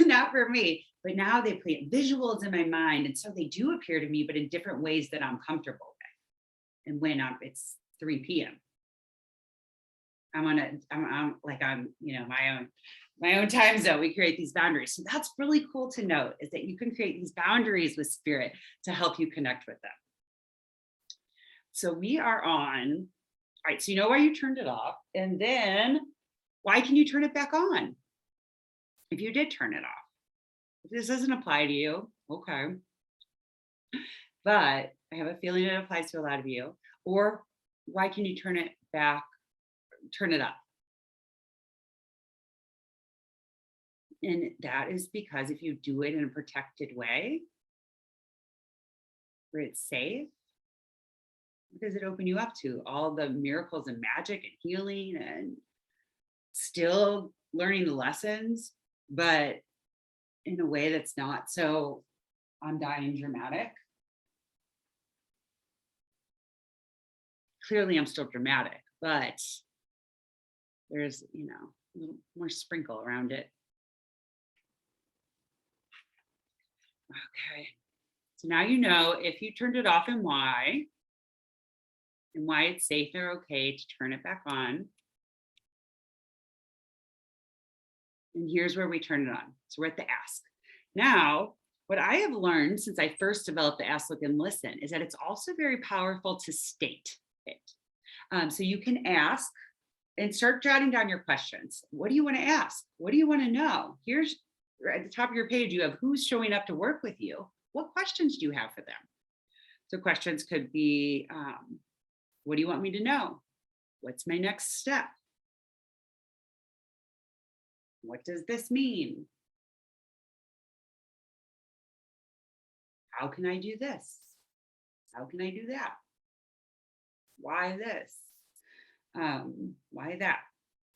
not for me. But now they plant visuals in my mind, and so they do appear to me, but in different ways that I'm comfortable with. And when it's 3 p.m., I'm my own time zone. We create these boundaries. So that's really cool to note, is that you can create these boundaries with spirit to help you connect with them. So we are on. All right. So you know why you turned it off, and then why can you turn it back on if you did turn it off? If this doesn't apply to you, okay. But I have a feeling it applies to a lot of you. Or why can you turn it back, turn it up? And that is because if you do it in a protected way, where it's safe, what does it open you up to? All the miracles and magic and healing and still learning the lessons, but in a way that's not so undying dramatic. Clearly, I'm still dramatic, but there's, a little more sprinkle around it. Okay. So now you know if you turned it off and why it's safe or okay to turn it back on. And here's where we turn it on. So we're at the ask. Now, what I have learned since I first developed the ask, look, and listen is that it's also very powerful to state it. So you can ask and start jotting down your questions. What do you want to ask? What do you want to know? Here's at the top of your page, you have who's showing up to work with you. What questions do you have for them? So questions could be, what do you want me to know? What's my next step? What does this mean? How can I do this? How can I do that? Why this? Why that?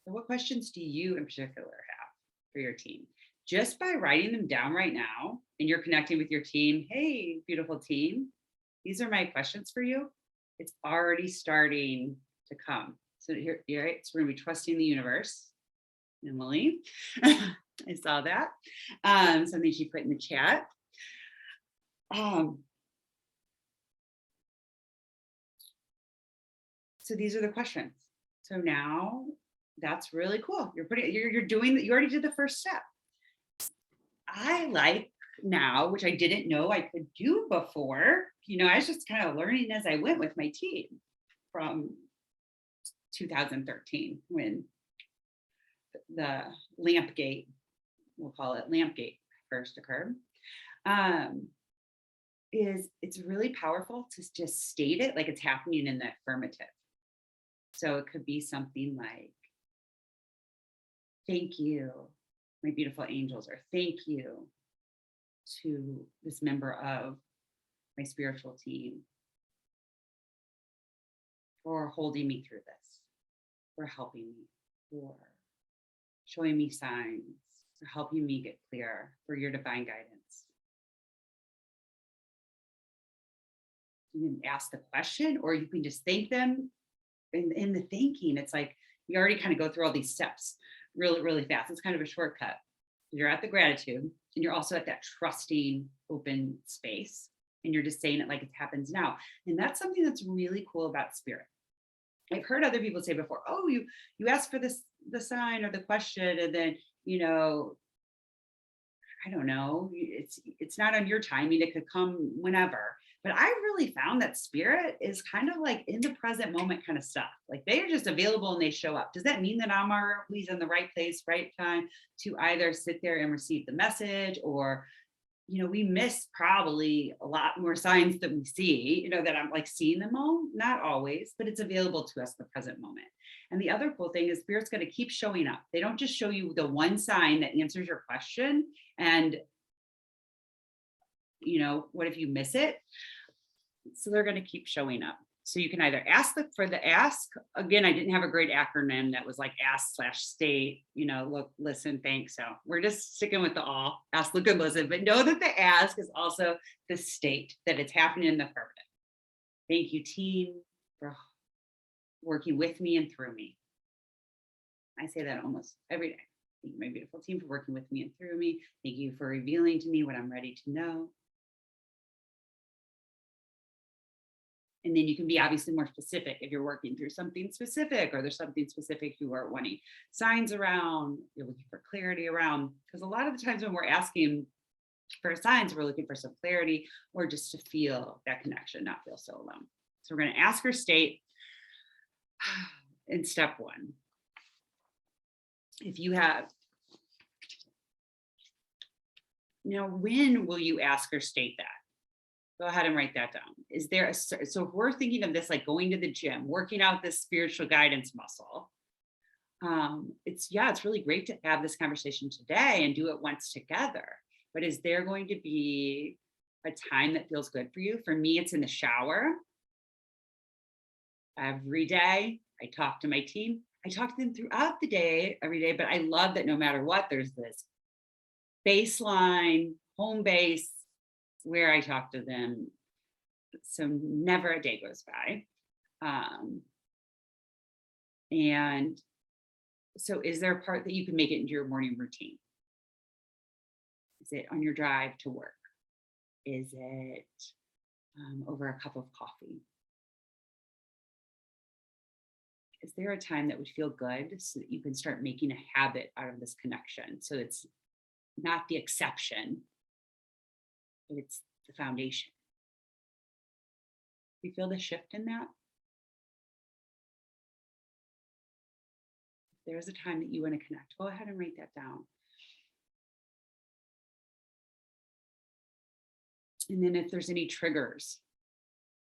So what questions do you in particular have for your team? Just by writing them down right now, and you're connecting with your team, hey, beautiful team, these are my questions for you. It's already starting to come. So here, right? So we're gonna be trusting the universe. Emily, I saw that. Something she put in the chat. So these are the questions. So now that's really cool. You're doing that. You already did the first step. I like now, which I didn't know I could do before. I was just kind of learning as I went with my team from 2013 when the lamp gate, we'll call it lamp gate, first occurred. It's really powerful to just state it like it's happening in the affirmative. So it could be something like, thank you, my beautiful angels, or thank you to this member of my spiritual team for holding me through this, for helping me, for showing me signs, for helping me get clear, for your divine guidance. You can ask the question, or you can just thank them. In the thanking, it's like you already kind of go through all these steps really, really fast. It's kind of a shortcut. You're at the gratitude, and you're also at that trusting, open space, and you're just saying it like it happens now. And that's something that's really cool about spirit. I've heard other people say before, oh, you ask for this, the sign or the question, and then, I don't know, it's not on your timing. It could come whenever. But I really found that spirit is kind of like in the present moment kind of stuff. Like they are just available and they show up. Does that mean that I'm always in the right place, right time to either sit there and receive the message, or, we miss probably a lot more signs than we see, that I'm like seeing them all, not always, but it's available to us in the present moment. And the other cool thing is spirit's going to keep showing up. They don't just show you the one sign that answers your question. And, what if you miss it? So they're going to keep showing up. So you can either ask for the ask. Again, I didn't have a great acronym that was like ask/state, look, listen, thank. So we're just sticking with the all, ask, look, and listen. But know that the ask is also the state, that it's happening in the affirmative. Thank you, team, for working with me and through me. I say that almost every day. Thank you, my beautiful team, for working with me and through me. Thank you for revealing to me what I'm ready to know. And then you can be obviously more specific if you're working through something specific, or there's something specific you are wanting signs around, you're looking for clarity around. Because a lot of the times when we're asking for signs, we're looking for some clarity or just to feel that connection, not feel so alone. So we're going to ask her state in step one. If you have, when will you ask or state that? Go ahead and write that down. Is there so if we're thinking of this like going to the gym, working out this spiritual guidance muscle, it's really great to have this conversation today and do it once together. But is there going to be a time that feels good for you? For me, it's in the shower. Every day, I talk to my team. I talk to them throughout the day, every day, but I love that no matter what, there's this baseline, home base where I talk to them. So never a day goes by. And so is there a part that you can make it into your morning routine? Is it on your drive to work? Is it over a cup of coffee? Is there a time that would feel good so that you can start making a habit out of this connection? So it's not the exception, but it's the foundation. You feel the shift in that? If there's a time that you want to connect, go ahead and write that down. And then if there's any triggers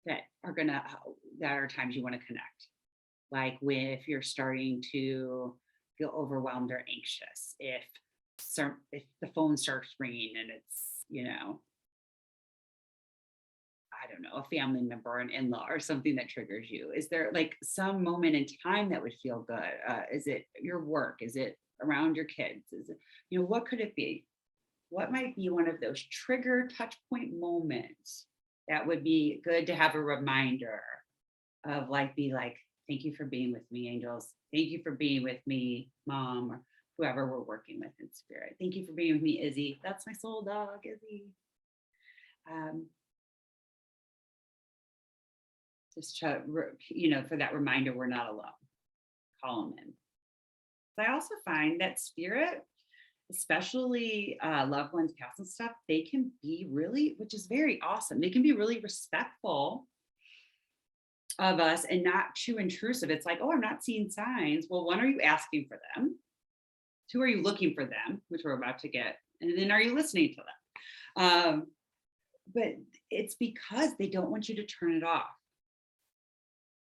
that are times you want to connect, like if you're starting to feel overwhelmed or anxious, if the phone starts ringing and it's, I don't know, a family member, an in-law or something that triggers you, is there like some moment in time that would feel good? Is it your work? Is it around your kids? Is it, what could it be? What might be one of those trigger touch point moments that would be good to have a reminder of, be like, thank you for being with me, angels. Thank you for being with me, mom, or whoever we're working with in spirit. Thank you for being with me, Izzy. That's my soul dog, Izzy. Just to, for that reminder, we're not alone. Call them in. But I also find that spirit, especially loved ones, past and stuff, they can be really, which is very awesome. They can be really respectful of us and not too intrusive. It's like, oh, I'm not seeing signs. Well, one, are you asking for them? Two, are you looking for them, which we're about to get? And then are you listening to them? But it's because they don't want you to turn it off.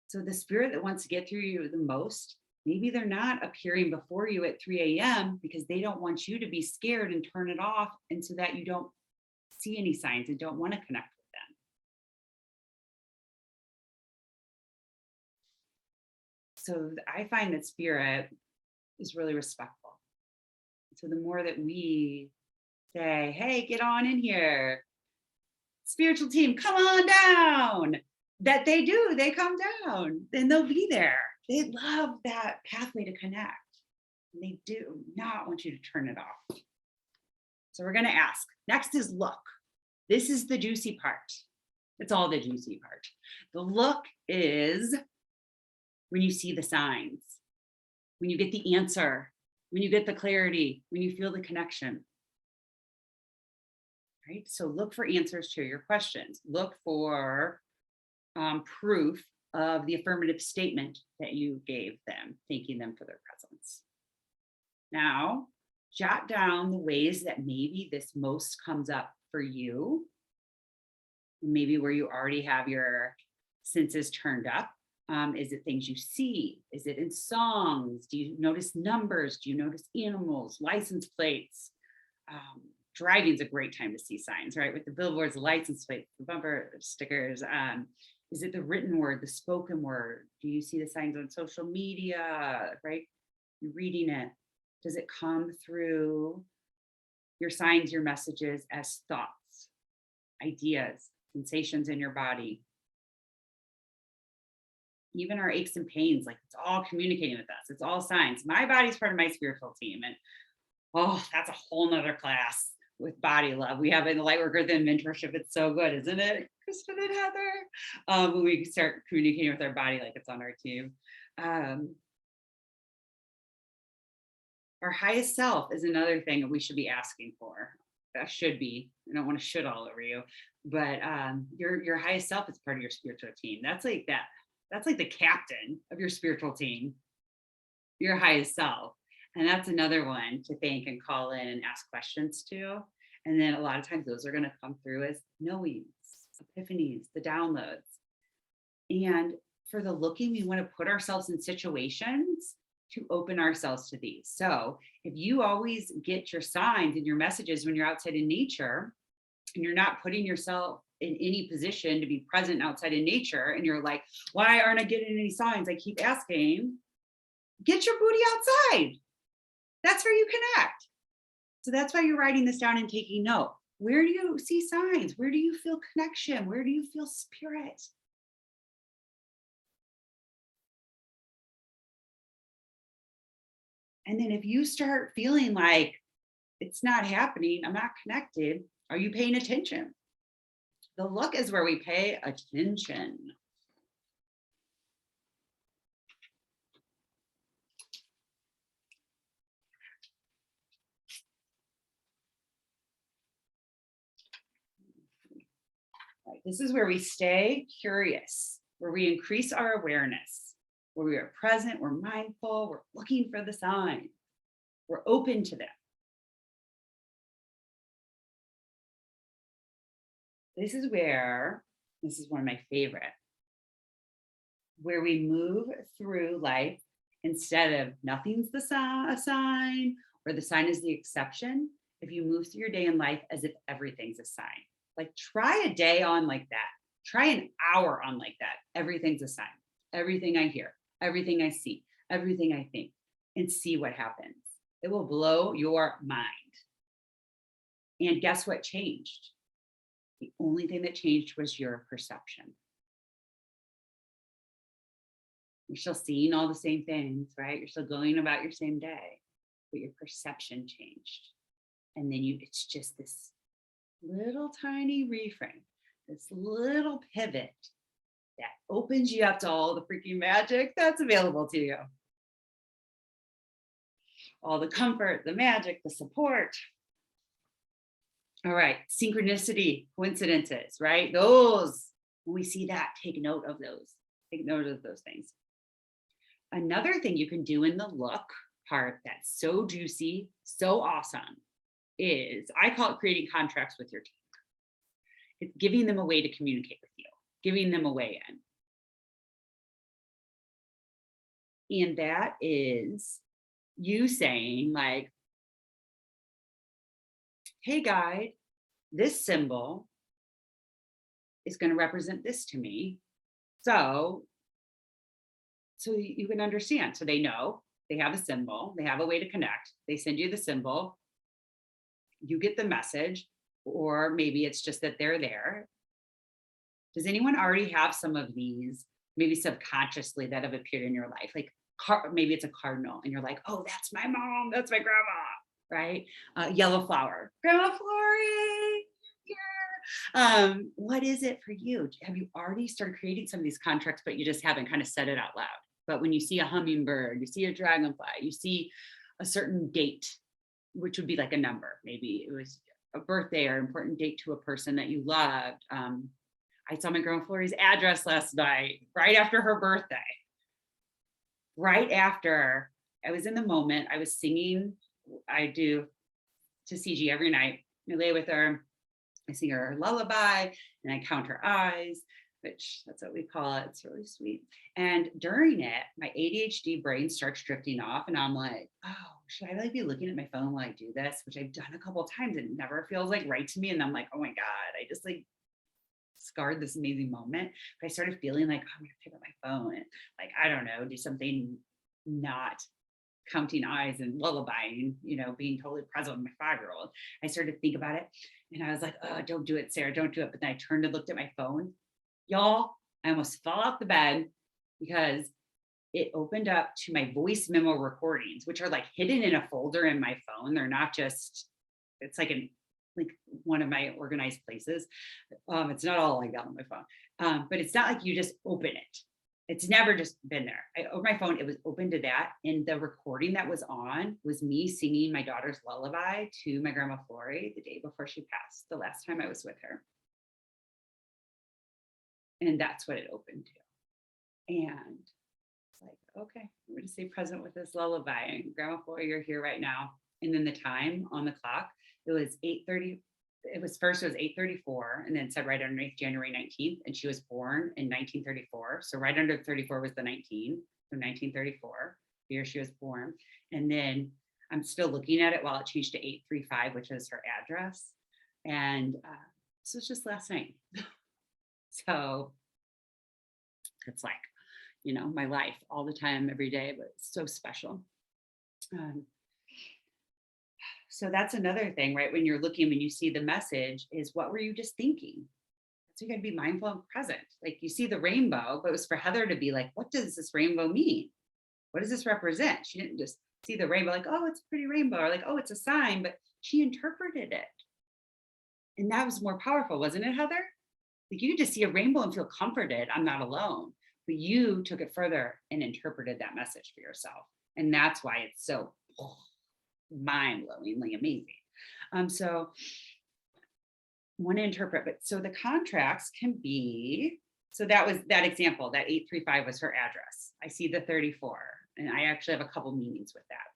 So the spirit that wants to get through you the most, maybe they're not appearing before you at 3 a.m. because they don't want you to be scared and turn it off, and so that you don't see any signs and don't want to connect with them. So I find that spirit is really respectful. So the more that we say, hey, get on in here, spiritual team, come on down, that they do, they come down, then they'll be there. They love that pathway to connect. And they do not want you to turn it off. So we're going to ask. Next is look. This is the juicy part. It's all the juicy part. The look is when you see the signs, when you get the answer, when you get the clarity, when you feel the connection. Right? So look for answers to your questions. Look for proof of the affirmative statement that you gave them, thanking them for their presence. Now, jot down the ways that maybe this most comes up for you, maybe where you already have your senses turned up. Is it things you see? Is it in songs? Do you notice numbers? Do you notice animals, license plates? Driving is a great time to see signs, right? With the billboards, the license plates, the bumper stickers. Is it the written word, the spoken word? Do you see the signs on social media, right? You're reading it. Does it come through your signs, your messages as thoughts, ideas, sensations in your body? Even our aches and pains, like it's all communicating with us. It's all signs. My body's part of my spiritual team. And that's a whole nother class with body love. We have in the Lightworker, then Mentorship. It's so good, isn't it, Kristen and Heather? When we start communicating with our body like it's on our team. Our highest self is another thing that we should be asking for. That should be. I don't want to should all over you, but your highest self is part of your spiritual team. That's like that. That's like the captain of your spiritual team, your highest self. And that's another one to thank and call in and ask questions to. And then a lot of times those are going to come through as knowings, epiphanies, the downloads. And for the looking, we want to put ourselves in situations to open ourselves to these. So if you always get your signs and your messages when you're outside in nature, and you're not putting yourself in any position to be present outside in nature, and you're like, why aren't I getting any signs? I keep asking. Get your booty outside. That's where you connect. So that's why you're writing this down and taking note. Where do you see signs? Where do you feel connection? Where do you feel spirit? And then if you start feeling like it's not happening, I'm not connected, are you paying attention? The look is where we pay attention. Right. This is where we stay curious, where we increase our awareness, where we are present, we're mindful, we're looking for the sign, we're open to them. This is one of my favorite, where we move through life instead of nothing's a sign or the sign is the exception. If you move through your day in life as if everything's a sign, like try a day on like that, try an hour on like that. Everything's a sign. Everything I hear, everything I see, everything I think, and see what happens. It will blow your mind. And guess what changed? The only thing that changed was your perception. You're still seeing all the same things, right? You're still going about your same day, but your perception changed. And then it's just this little tiny reframe, this little pivot that opens you up to all the freaking magic that's available to you. All the comfort, the magic, the support. All right, synchronicity, coincidences, right? Those, when we see that, take note of those. Take note of those things. Another thing you can do in the look part that's so juicy, so awesome, is I call it creating contracts with your team. It's giving them a way to communicate with you, giving them a way in. And that is you saying like, hey guide, this symbol is going to represent this to me. So you can understand. So they know they have a symbol, they have a way to connect. They send you the symbol, you get the message, or maybe it's just that they're there. Does anyone already have some of these, maybe subconsciously, that have appeared in your life? Like maybe it's a cardinal and you're like, oh, that's my mom, that's my grandma, right? Yellow flower, Grandma Flory, here. What is it for you? Have you already started creating some of these contracts, but you just haven't kind of said it out loud? But when you see a hummingbird, you see a dragonfly, you see a certain date, which would be like a number. Maybe it was a birthday or important date to a person that you loved. I saw my Grandma Flory's address last night, right after her birthday. Right after, I was in the moment, I was singing, I do to CG every night. I lay with her, I sing her a lullaby, and I count her eyes, which that's what we call it. It's really sweet. And during it, my ADHD brain starts drifting off, and I'm like, oh, should I like be looking at my phone while I do this? Which I've done a couple of times. It never feels like right to me. And I'm like, oh my God, I just like scarred this amazing moment. But I started feeling like, oh, I'm gonna pick up my phone and like, I don't know, do something not counting eyes and lullabying, being totally present with my 5-year-old. I started to think about it and I was like, oh, don't do it, Sarah, don't do it. But then I turned and looked at my phone. Y'all, I almost fell off the bed because it opened up to my voice memo recordings, which are like hidden in a folder in my phone. They're not just, it's like one of my organized places. It's not all like that on my phone, but it's not like you just open it. It's never just been there. I opened my phone, it was open to that. And the recording that was on was me singing my daughter's lullaby to my Grandma Flory the day before she passed, the last time I was with her. And that's what it opened to. And it's like, okay, I'm going to stay present with this lullaby. And Grandma Flory, you're here right now. And then the time on the clock, it was 8:30. It was 8:34, and then said right underneath January 19th. And she was born in 1934. So right under 34 was the 19, so 1934. the year she was born. And then I'm still looking at it while it changed to 835, which is her address. And this was just last night. So it's like, my life all the time, every day, but it's so special. So that's another thing, right? When you're looking, when you see the message, is what were you just thinking? So you got to be mindful and present. Like you see the rainbow, but it was for Heather to be like, what does this rainbow mean? What does this represent? She didn't just see the rainbow like, oh, it's a pretty rainbow, or like, oh, it's a sign, but she interpreted it. And that was more powerful, wasn't it, Heather? Like you could just see a rainbow and feel comforted. I'm not alone. But you took it further and interpreted that message for yourself. And that's why it's so mind-blowingly amazing. So want to interpret, but so the contracts can be, so that was that example, that 835 was her address. I see the 34, and I actually have a couple meanings with that.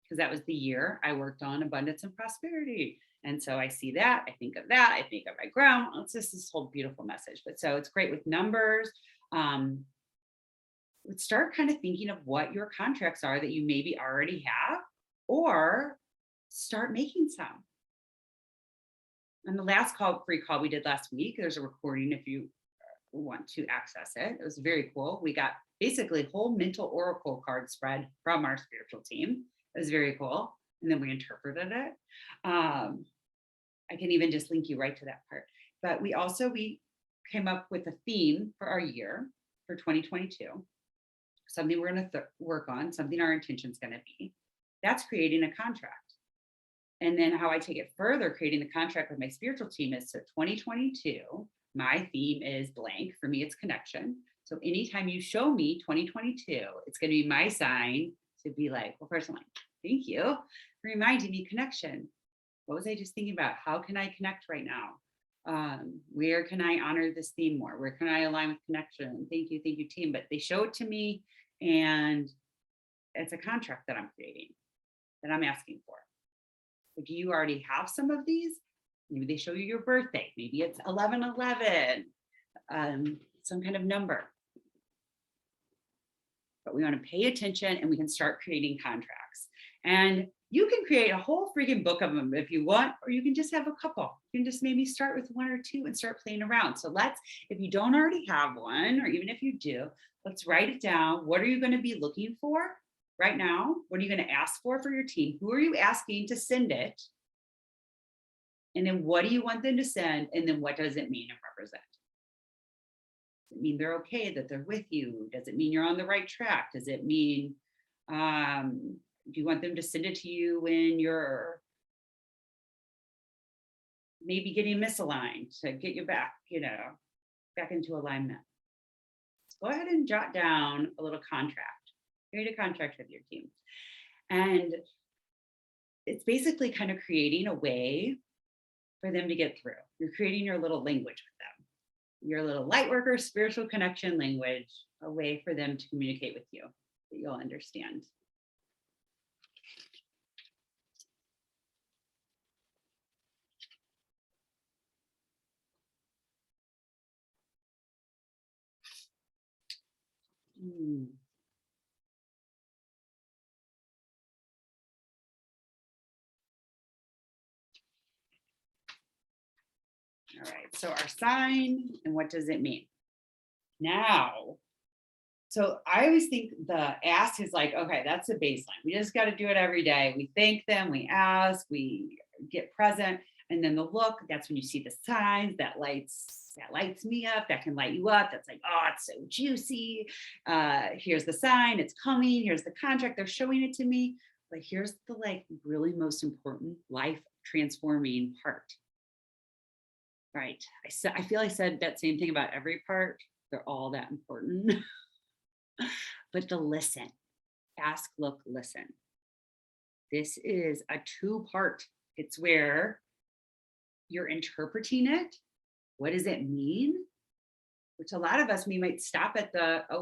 Because that was the year I worked on abundance and prosperity. And so I see that, I think of that, I think of my ground. It's just this whole beautiful message. But so it's great with numbers. Let's start kind of thinking of what your contracts are that you maybe already have, or start making some. On the last free call we did last week, there's a recording if you want to access it. It was very cool. We got basically whole mental oracle card spread from our spiritual team. It was very cool. And then we interpreted it. I can even just link you right to that part. But we came up with a theme for our year for 2022. Something we're going to work on, something our intention is going to be. That's creating a contract. And then how I take it further, creating the contract with my spiritual team is, so 2022, my theme is blank. For me, it's connection. So anytime you show me 2022, it's going to be my sign to be like, well, first I'm like, thank you for reminding me connection. What was I just thinking about? How can I connect right now? Where can I honor this theme more? Where can I align with connection? Thank you, team. But they show it to me, and it's a contract that I'm creating, that I'm asking for. So do you already have some of these? Maybe they show you your birthday. Maybe it's 11/11, some kind of number. But we want to pay attention, and we can start creating contracts. And you can create a whole freaking book of them if you want, or you can just have a couple. You can just maybe start with one or two and start playing around. So if you don't already have one, or even if you do, let's write it down. What are you going to be looking for right now? What are you going to ask for your team? Who are you asking to send it? And then what do you want them to send? And then what does it mean and represent? Does it mean they're okay, that they're with you? Does it mean you're on the right track? Does it mean, do you want them to send it to you when you're maybe getting misaligned to get you back, back into alignment? So go ahead and jot down a little contract. Create a contract with your team. And it's basically kind of creating a way for them to get through. You're creating your little language with them, your little Lightworker spiritual connection language, a way for them to communicate with you that you'll understand. All right, so our sign, and what does it mean? Now, so I always think the ask is like, okay, that's the baseline. We just got to do it every day. We thank them, we ask, we get present. And then the look, that's when you see the signs that lights me up, that can light you up. That's like, oh, it's so juicy. Here's the sign, it's coming. Here's the contract, they're showing it to me. But here's the really most important life transforming part. Right. I feel I said that same thing about every part. They're all that important. But the listen, ask, look, listen. This is a two-part. It's where you're interpreting it. What does it mean? Which a lot of us, we might stop at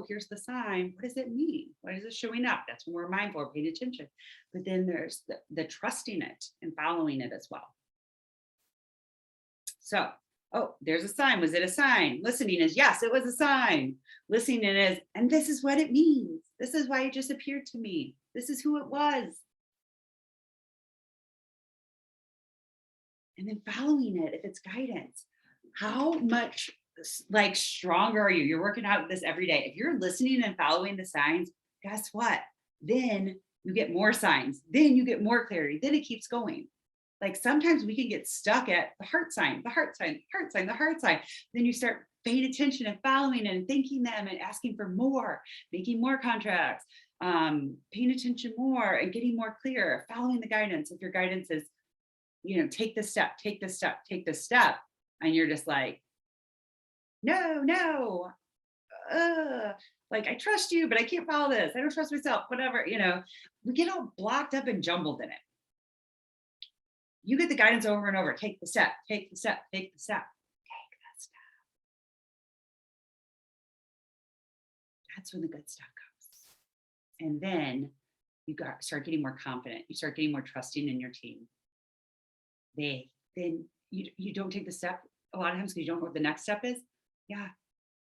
here's the sign. What does it mean? What is it showing up? That's when we're mindful, paying attention. But then there's the trusting it and following it as well. So, there's a sign. Was it a sign? Listening is, yes, it was a sign. Listening is, and this is what it means. This is why it just appeared to me. This is who it was. And then following it, if it's guidance, how much like stronger are you? You're working out this every day. If you're listening and following the signs, guess what? Then you get more signs. Then you get more clarity. Then it keeps going. Like sometimes we can get stuck at the heart sign, the heart sign, heart sign, the heart sign. Then you start paying attention and following and thanking them and asking for more, making more contracts, paying attention more and getting more clear, following the guidance. If your guidance is, take this step, take this step, take this step. And you're just like, no, like I trust you, but I can't follow this. I don't trust myself, whatever, we get all blocked up and jumbled in it. You get the guidance over and over. Take the step, take the step, take the step, take that step. That's when the good stuff comes. And then you start getting more confident. You start getting more trusting in your team. Then you don't take the step a lot of times because you don't know what the next step is. Yeah.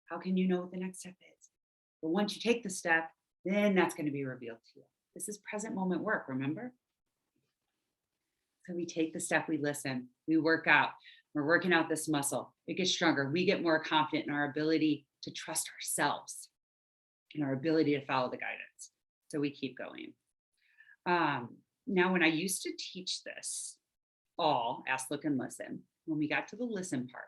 How can you know what the next step is? But once you take the step, then that's going to be revealed to you. This is present moment work, remember? So we take the step, we listen, we work out, we're working out this muscle. It gets stronger. We get more confident in our ability to trust ourselves and our ability to follow the guidance. So we keep going. Now, when I used to teach this, all ask, look, and listen, when we got to the listen part,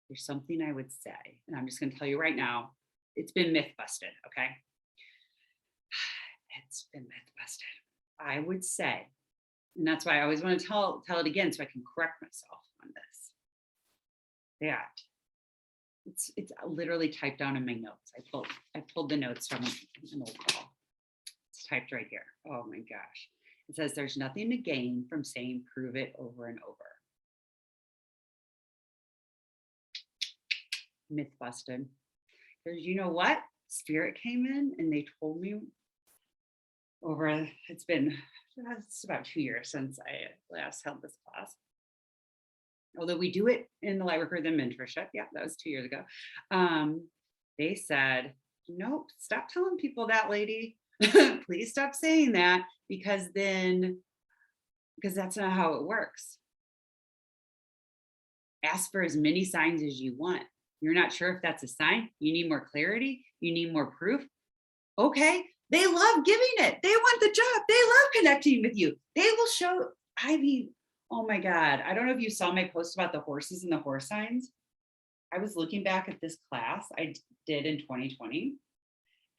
there's something I would say, and I'm just going to tell you right now, it's been myth busted, okay? It's been myth busted. I would say, and that's why I always want to tell it again so I can correct myself on this. That it's literally typed down in my notes. I pulled the notes from an old call. It's typed right here. Oh my gosh. It says there's nothing to gain from saying prove it over and over. Myth busted. Because you know what? Spirit came in and they told me it's about 2 years since I last held this class. Although we do it in the Lightworker, the Mentorship. Yeah, that was 2 years ago. They said, nope, stop telling people that, lady. Please stop saying that because that's not how it works. Ask for as many signs as you want. You're not sure if that's a sign. You need more clarity. You need more proof. Okay. They love giving it. They want the job. They love connecting with you. They will show. Oh my God. I don't know if you saw my post about the horses and the horse signs. I was looking back at this class I did in 2020.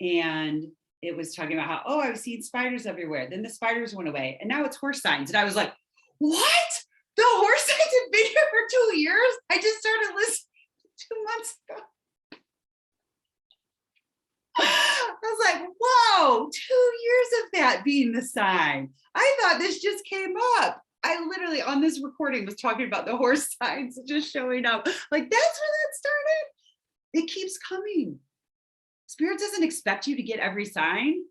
And it was talking about how, I was seeing spiders everywhere. Then the spiders went away. And now it's horse signs. And I was like, what? The horse signs have been here for 2 years? I just started listening 2 months ago. I was like, whoa, 2 years of that being the sign. I thought this just came up. I literally on this recording was talking about the horse signs just showing up. Like, that's where that started. It keeps coming. Spirit doesn't expect you to get every sign.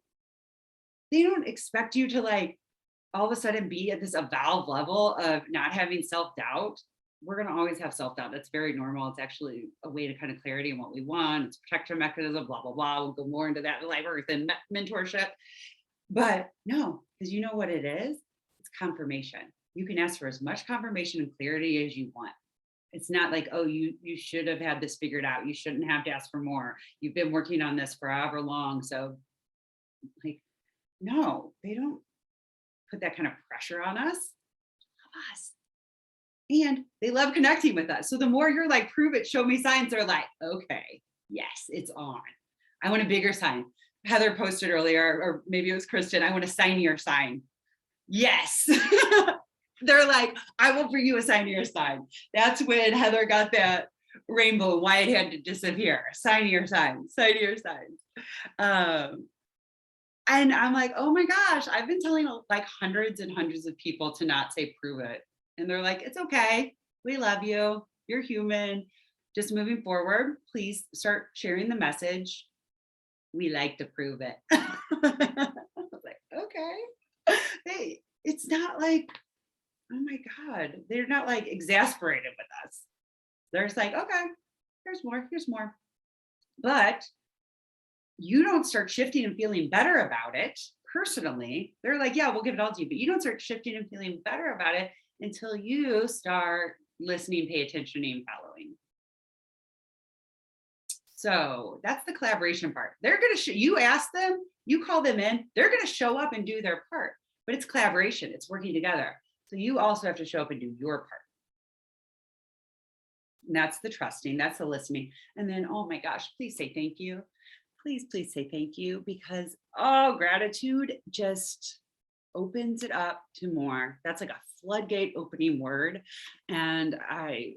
They don't expect you to like all of a sudden be at this evolved level of not having self-doubt. We're going to always have self-doubt. That's very normal. It's actually a way to kind of clarity on what we want. It's a protector mechanism, blah, blah, blah. We'll go more into that in Lightworker and mentorship. But no, because you know what it is? It's confirmation. You can ask for as much confirmation and clarity as you want. It's not like, you should have had this figured out. You shouldn't have to ask for more. You've been working on this forever long. So like, no, they don't put that kind of pressure on us. And they love connecting with us. So the more you're like, prove it, show me signs, they're like, okay, yes, it's on. I want a bigger sign. Heather posted earlier, or maybe it was Kristen, I want a signier sign. Yes. They're like, I will bring you a signier sign. That's when Heather got that rainbow, why it had to disappear. Signier signs, signier signs. And I'm like, oh my gosh, I've been telling like hundreds and hundreds of people to not say prove it. And they're like, it's okay. We love you. You're human. Just moving forward, please start sharing the message. We like to prove it. I was like, okay. It's not like, oh my God, they're not like exasperated with us. They're just like, okay, here's more. But you don't start shifting and feeling better about it personally. They're like, yeah, we'll give it all to you, but you don't start shifting and feeling better about it until you start listening, pay attention, and following. So that's the collaboration part. They're going to you ask them, you call them in, they're going to show up and do their part, but it's collaboration. It's working together. So you also have to show up and do your part. And that's the trusting, that's the listening. And then, oh my gosh, please say thank you. Please, please say thank you, because gratitude just opens it up to more. That's like a floodgate opening word. And I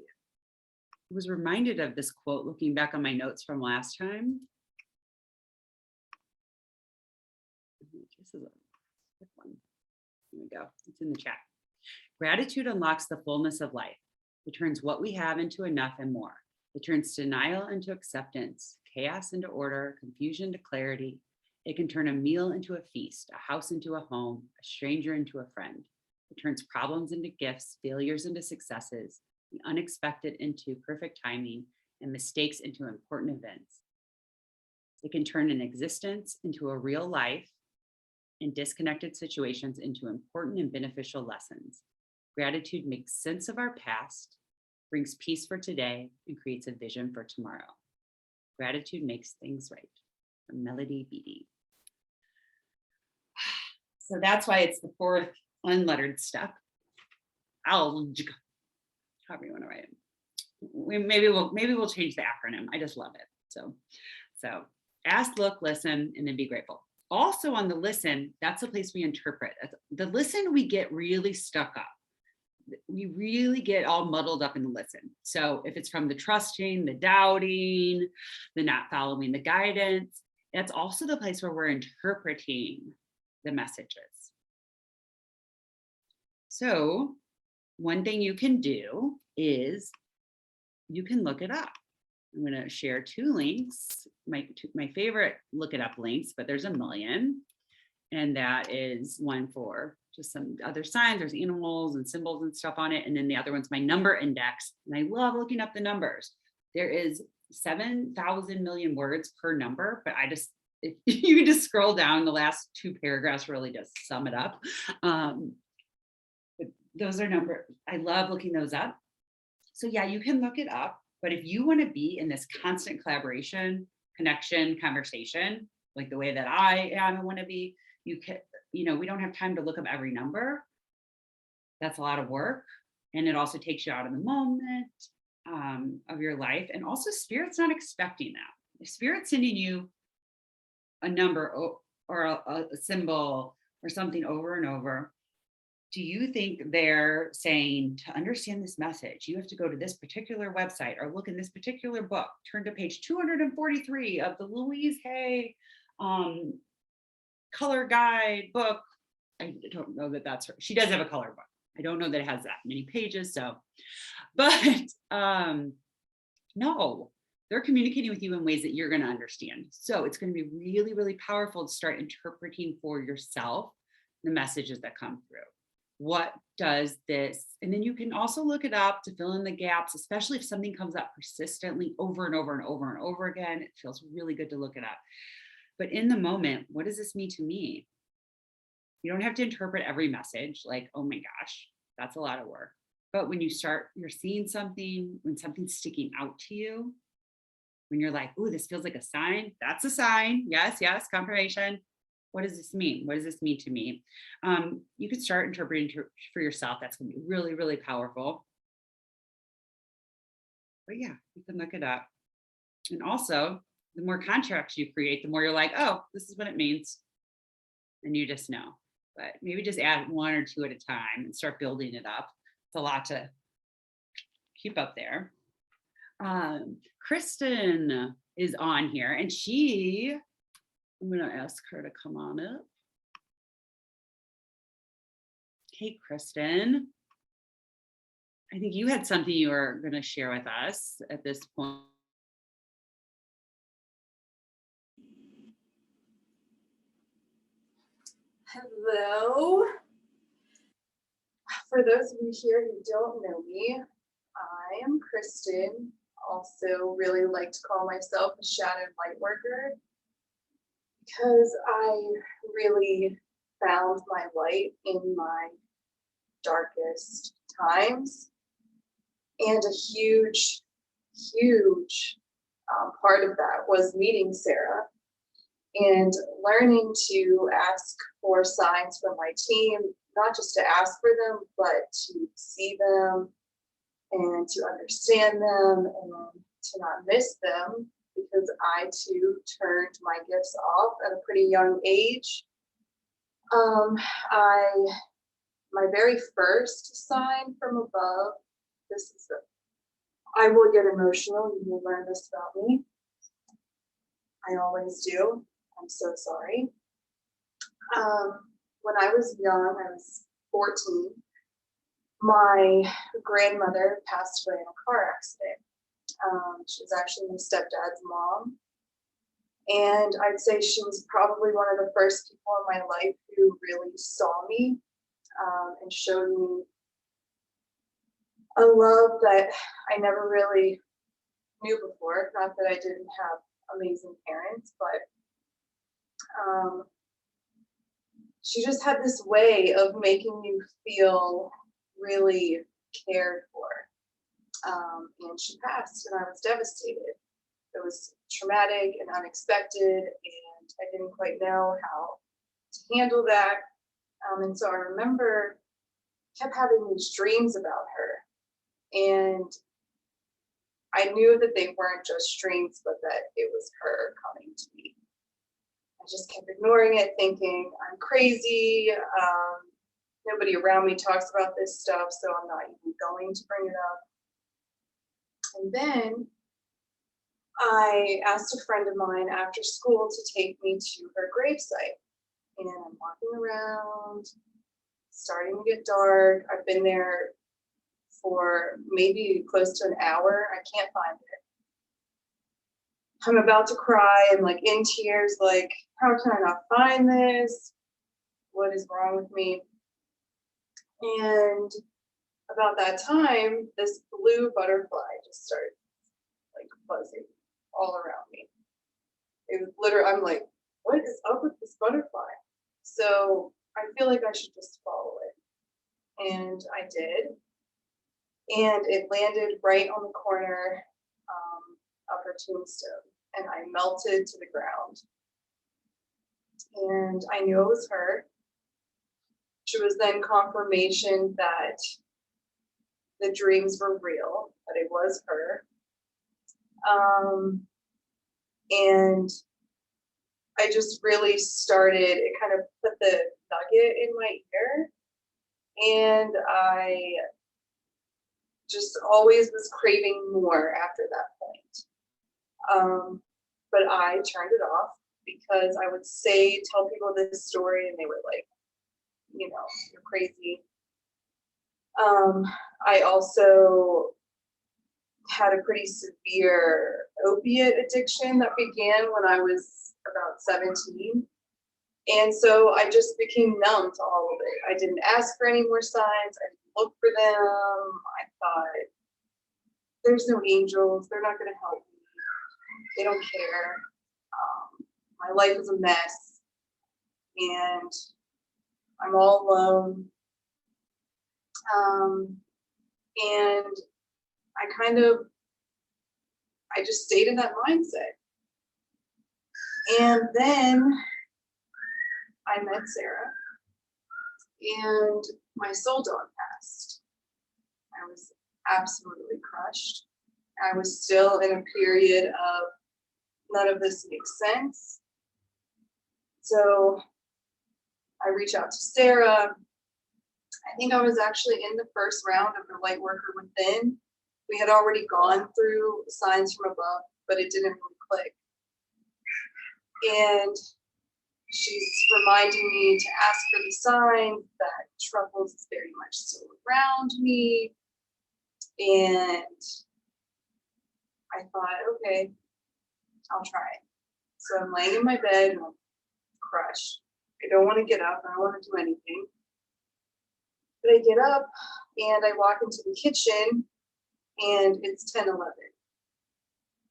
was reminded of this quote looking back on my notes from last time. This is a quick one. Here we go. It's in the chat. Gratitude unlocks the fullness of life. It turns what we have into enough and more. It turns denial into acceptance, chaos into order, confusion to clarity. It can turn a meal into a feast, a house into a home, a stranger into a friend. It turns problems into gifts, failures into successes, the unexpected into perfect timing, and mistakes into important events. It can turn an existence into a real life and disconnected situations into important and beneficial lessons. Gratitude makes sense of our past, brings peace for today, and creates a vision for tomorrow. Gratitude makes things right. From Melody Beatty. So that's why it's the fourth unlettered step. However you want to write it. Maybe we'll change the acronym. I just love it. So ask, look, listen, and then be grateful. Also on the listen, that's the place we interpret. The listen, we get really stuck up. We really get all muddled up in the listen. So if it's from the trusting, the doubting, the not following the guidance, that's also the place where we're interpreting the messages. So one thing you can do is you can look it up. I'm going to share two links, my favorite look it up links, but there's a million. And that is one for just some other signs. There's animals and symbols and stuff on it. And then the other one's my number index. And I love looking up the numbers. There is 7,000 million words per number, but you can just scroll down. The last two paragraphs really just sum it up. But those are numbers. I love looking those up. So yeah, you can look it up. But if you want to be in this constant collaboration, connection, conversation, like the way that I am and want to be, you can, we don't have time to look up every number. That's a lot of work. And it also takes you out of the moment of your life. And also Spirit's not expecting that. If Spirit's sending you a number or a symbol or something over and over, do you think they're saying, to understand this message, you have to go to this particular website or look in this particular book, turn to page 243 of the Louise Hay color guide book? I don't know that that's her. She does have a color book. I don't know that it has that many pages. But no, they're communicating with you in ways that you're going to understand. So it's going to be really, really powerful to start interpreting for yourself the messages that come through. What does this? And then you can also look it up to fill in the gaps, especially if something comes up persistently over and over and over and over again. It feels really good to look it up. But in the moment, what does this mean to me? You don't have to interpret every message like, oh my gosh, that's a lot of work. But when you're seeing something, when something's sticking out to you, when you're like, oh, this feels like a sign, that's a sign. Yes, confirmation. What does this mean? What does this mean to me? You can start interpreting for yourself. That's going to be really, really powerful. But yeah, you can look it up. And also, the more contracts you create, the more you're like, oh, this is what it means. And you just know. But maybe just add one or two at a time and start building it up. It's a lot to keep up there. Kristen is on here, and I'm going to ask her to come on up. Hey, Kristen. I think you had something you were going to share with us at this point.
Hello. For those of you here who don't know me, I am Kristen. Also really like to call myself a shadow light worker. because I really found my light in my darkest times. And a huge, huge part of that was meeting Sarah and learning to ask for signs from my team, not just to ask for them, but to see them and to understand them and to not miss them, because I too turned my gifts off at a pretty young age. My very first sign from above, I will get emotional. You will learn this about me. I always do. I'm so sorry. When I was young, I was 14, my grandmother passed away in a car accident. She was actually my stepdad's mom. And I'd say she was probably one of the first people in my life who really saw me and showed me a love that I never really knew before. Not that I didn't have amazing parents, but she just had this way of making you feel really cared for. And she passed, and I was devastated. It was traumatic and unexpected, and I didn't quite know how to handle that. And so I remember kept having these dreams about her, and I knew that they weren't just dreams, but that it was her coming to me. I just kept ignoring it, thinking I'm crazy. Nobody around me talks about this stuff, so I'm not even going to bring it up. And then I asked a friend of mine after school to take me to her gravesite. And I'm walking around, starting to get dark. I've been there for maybe close to an hour. I can't find it. I'm about to cry and like in tears, like, how can I not find this? What is wrong with me? And about that time, this blue butterfly just started like buzzing all around me. It was literally, I'm like, what is up with this butterfly? So I feel like I should just follow it. And I did. And it landed right on the corner of her tombstone. And I melted to the ground. And I knew it was her. She was then confirmation that the dreams were real, that it was her. And I just really started, it kind of put the nugget in my ear. And I just always was craving more after that point. But I turned it off because I would tell people this story and they were like, you know, you're crazy. I also had a pretty severe opiate addiction that began when I was about 17. And so I just became numb to all of it. I didn't ask for any more signs. I didn't look for them. I thought, there's no angels. They're not going to help me. They don't care. My life is a mess. And I'm all alone. And I just stayed in that mindset. And then I met Sarah, and my soul dog passed. I was absolutely crushed. I was still in a period of none of this makes sense. So I reached out to Sarah. I think I was actually in the first round of the Lightworker Within. We had already gone through signs from above, but it didn't really click. And she's reminding me to ask for the signs that Truffles is very much still around me. And I thought, okay, I'll try it. So I'm laying in my bed and I'm crushed. I don't want to get up. I don't want to do anything. But I get up and I walk into the kitchen and it's 10:11.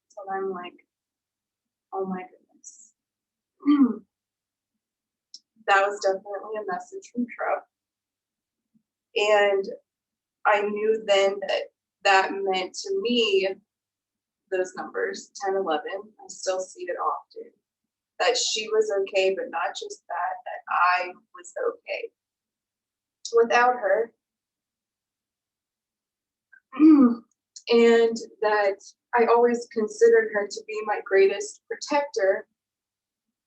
So I'm like, oh my goodness. that was definitely a message from Trump. And I knew then that that meant to me, those numbers, 10, 11, I still see it often, that she was okay, but not just that, that I was okay without her. And that I always considered her to be my greatest protector.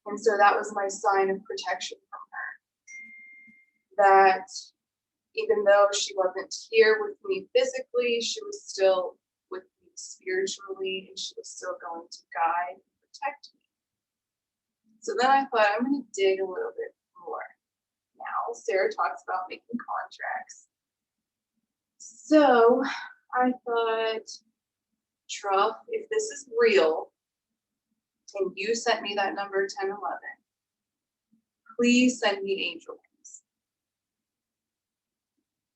And so that was my sign of protection from her. That even though she wasn't here with me physically, she was still with me spiritually, and she was still going to guide and protect me. So then I thought, I'm going to dig a little bit more. Now, Sarah talks about making contracts. So I thought, Truff, if this is real, and you sent me that number 10, 11, please send me angel wings.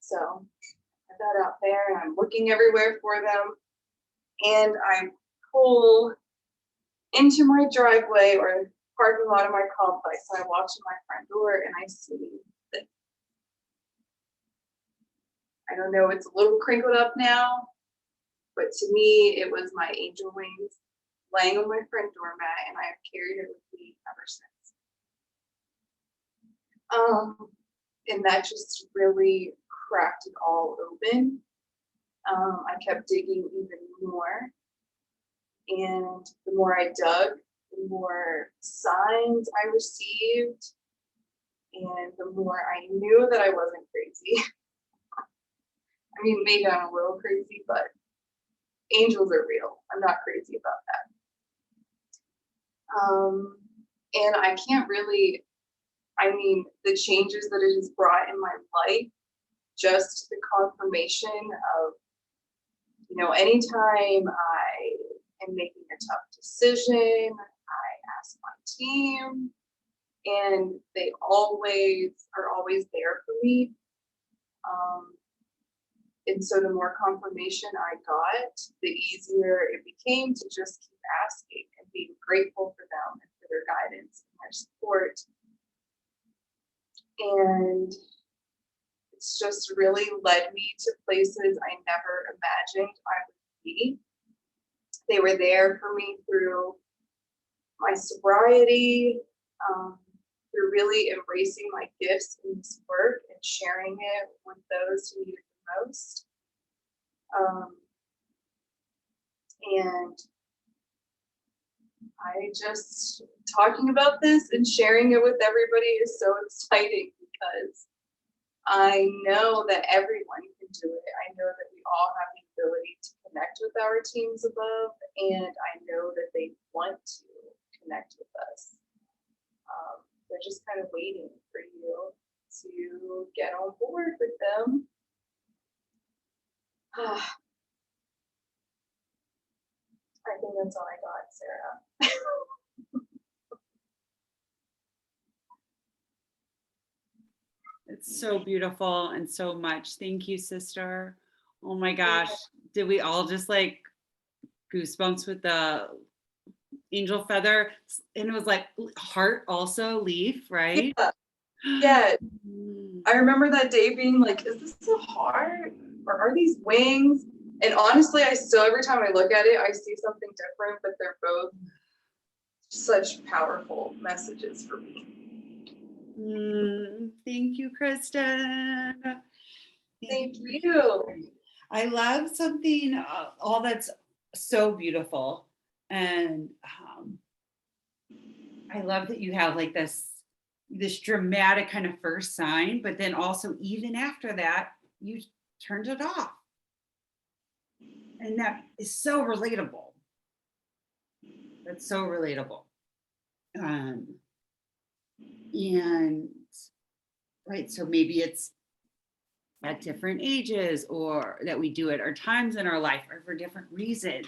So I put that out there, and I'm looking everywhere for them. And I pull into my driveway or parking lot of my complex. And I walk to my front door, and I see that, I don't know, it's a little crinkled up now, but to me, it was my angel wings laying on my front doormat, and I have carried it with me ever since. And that just really cracked it all open. I kept digging even more, and the more I dug, the more signs I received, and the more I knew that I wasn't crazy. I mean, maybe I'm a little crazy, but angels are real. I'm not crazy about that. And I can't really, I mean, the changes that it has brought in my life, just the confirmation of, you know, anytime I am making a tough decision, I ask my team, and they are always there for me. And so the more confirmation I got, the easier it became to just keep asking and being grateful for them and for their guidance and their support. And it's just really led me to places I never imagined I would be. They were there for me through my sobriety, through really embracing my gifts in this work and sharing it with those who need it the most. And I just, talking about this and sharing it with everybody is so exciting, because I know that everyone can do it. I know that we all have the ability to connect with our teams above, and I know that they want to connect with us. They're just kind of waiting for you to get on board with them. I think that's all I got, Sarah.
It's so beautiful and so much. Thank you, sister. Oh my gosh. Did we all just like goosebumps with the angel feather? And it was like heart also, leaf, right?
Yeah. I remember that day being like, is this a heart or are these wings? And honestly, I still, every time I look at it, I see something different, but they're both such powerful messages for me.
Thank you, Kristen.
Thank you.
I love something, all that's so beautiful. And I love that you have like this dramatic kind of first sign, but then also even after that, you turned it off. And that is so relatable. That's so relatable. And right, so maybe it's at different ages, or that we do it or times in our life, or for different reasons.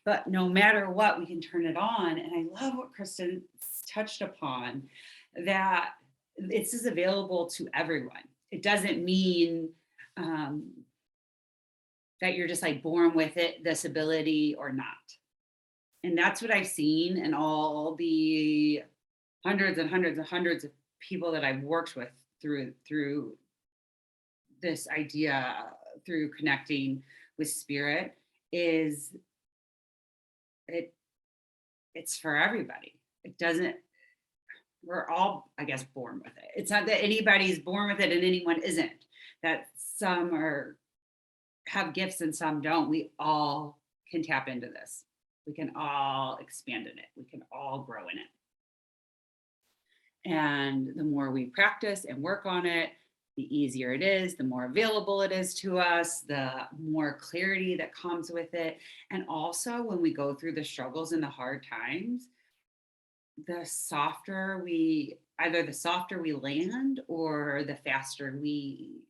But no matter what, we can turn it on. And I love what Kristen touched upon, that this is available to everyone. It doesn't mean that you're just like born with it, this ability, or not. And that's what I've seen in all the hundreds and hundreds and hundreds of people that I've worked with through this idea, through connecting with spirit, is it's for everybody. It doesn't, we're all, I guess, born with it. It's not that anybody's born with it and anyone isn't, that some have gifts and some don't. We all can tap into this. We can all expand in it. We can all grow in it. And the more we practice and work on it, the easier it is, the more available it is to us, the more clarity that comes with it. And also when we go through the struggles and the hard times, the softer we land, or the faster we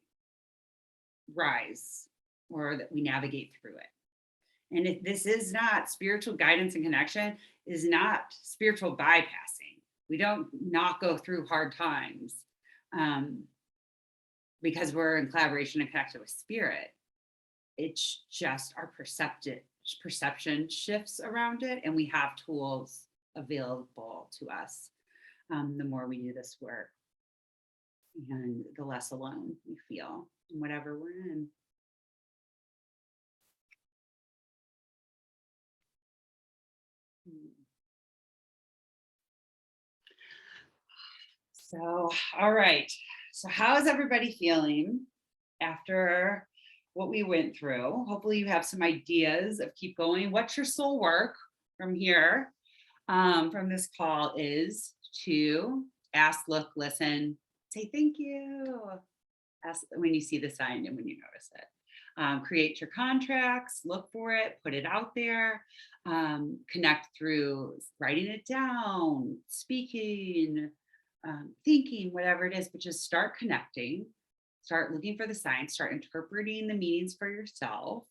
rise, or that we navigate through it. And if this is not spiritual guidance and connection, is not spiritual bypassing. We don't not go through hard times because we're in collaboration and connected with spirit. It's just our perception shifts around it, and we have tools available to us the more we do this work, and the less alone we feel in whatever we're in. So, all right. So how is everybody feeling after what we went through? Hopefully you have some ideas of keep going. What's your soul work from here, from this call, is to ask, look, listen, say thank you. Ask when you see the sign and when you notice it. Create your contracts, look for it, put it out there, connect through writing it down, speaking, thinking, whatever it is, but just start connecting, start looking for the signs, start interpreting the meanings for yourself,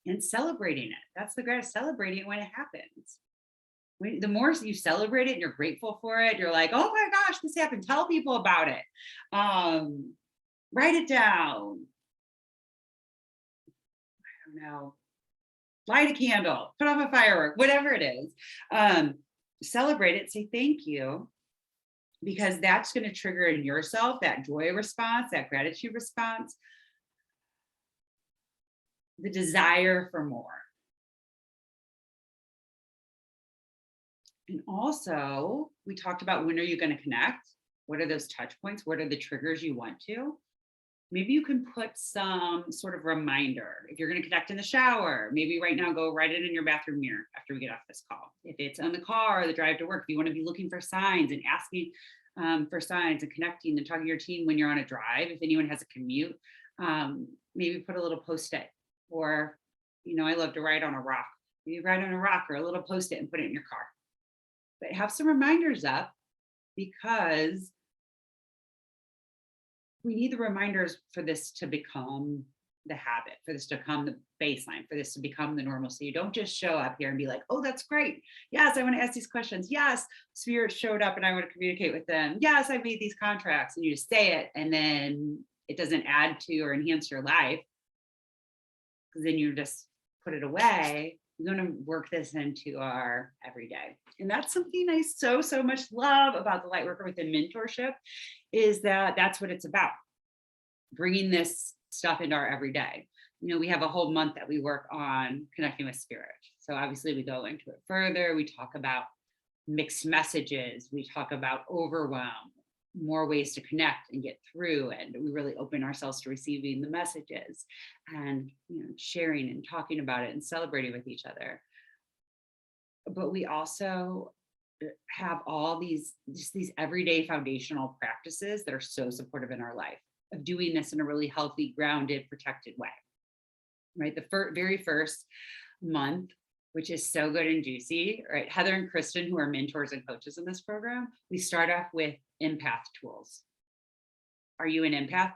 and celebrating it. That's the greatest, celebrating it when it happens. The more you celebrate it and you're grateful for it, you're like, oh my gosh, this happened. Tell people about it. Write it down. I don't know. Light a candle, put off a firework, whatever it is. Celebrate it, say thank you, because that's going to trigger in yourself that joy response, that gratitude response, the desire for more. And also, we talked about, when are you going to connect? What are those touch points? What are the triggers you want to? Maybe you can put some sort of reminder. If you're going to connect in the shower, maybe right now go write it in your bathroom mirror after we get off this call. If it's on the car or the drive to work, if you want to be looking for signs and asking for signs and connecting and talking to your team when you're on a drive, if anyone has a commute, maybe put a little post-it. Or, I love to write on a rock. Maybe write on a rock or a little post-it and put it in your car. But have some reminders up, because we need the reminders for this to become the habit, for this to become the baseline, for this to become the normal. So you don't just show up here and be like, oh, that's great. Yes, I want to ask these questions. Yes, spirit showed up and I want to communicate with them. Yes, I made these contracts, and you just say it, and then it doesn't add to or enhance your life, because then you just put it away. We're going to work this into our everyday. And that's something I so much love about the Lightworker within Mentorship, is that that's what it's about. Bringing this stuff into our everyday. We have a whole month that we work on connecting with spirit. So obviously we go into it further. We talk about mixed messages. We talk about overwhelm, more ways to connect and get through. And we really open ourselves to receiving the messages, and sharing and talking about it and celebrating with each other. But we also have all these everyday foundational practices that are so supportive in our life, of doing this in a really healthy, grounded, protected way. Right? The very first month, which is so good and juicy, right? Heather and Kristen, who are mentors and coaches in this program, we start off with empath tools. Are you an empath?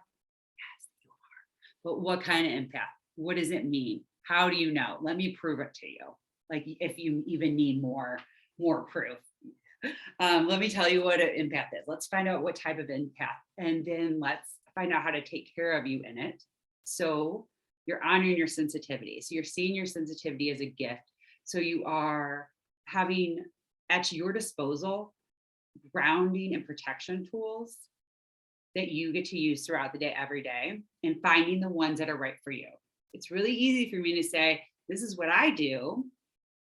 Yes, you are. But what kind of empath? What does it mean? How do you know? Let me prove it to you. Like, if you even need more proof. Let me tell you what an empath is. Let's find out what type of empath, and then let's find out how to take care of you in it. So you're honoring your sensitivity. So you're seeing your sensitivity as a gift. So you are having at your disposal grounding and protection tools that you get to use throughout the day, every day, and finding the ones that are right for you. It's really easy for me to say, this is what I do,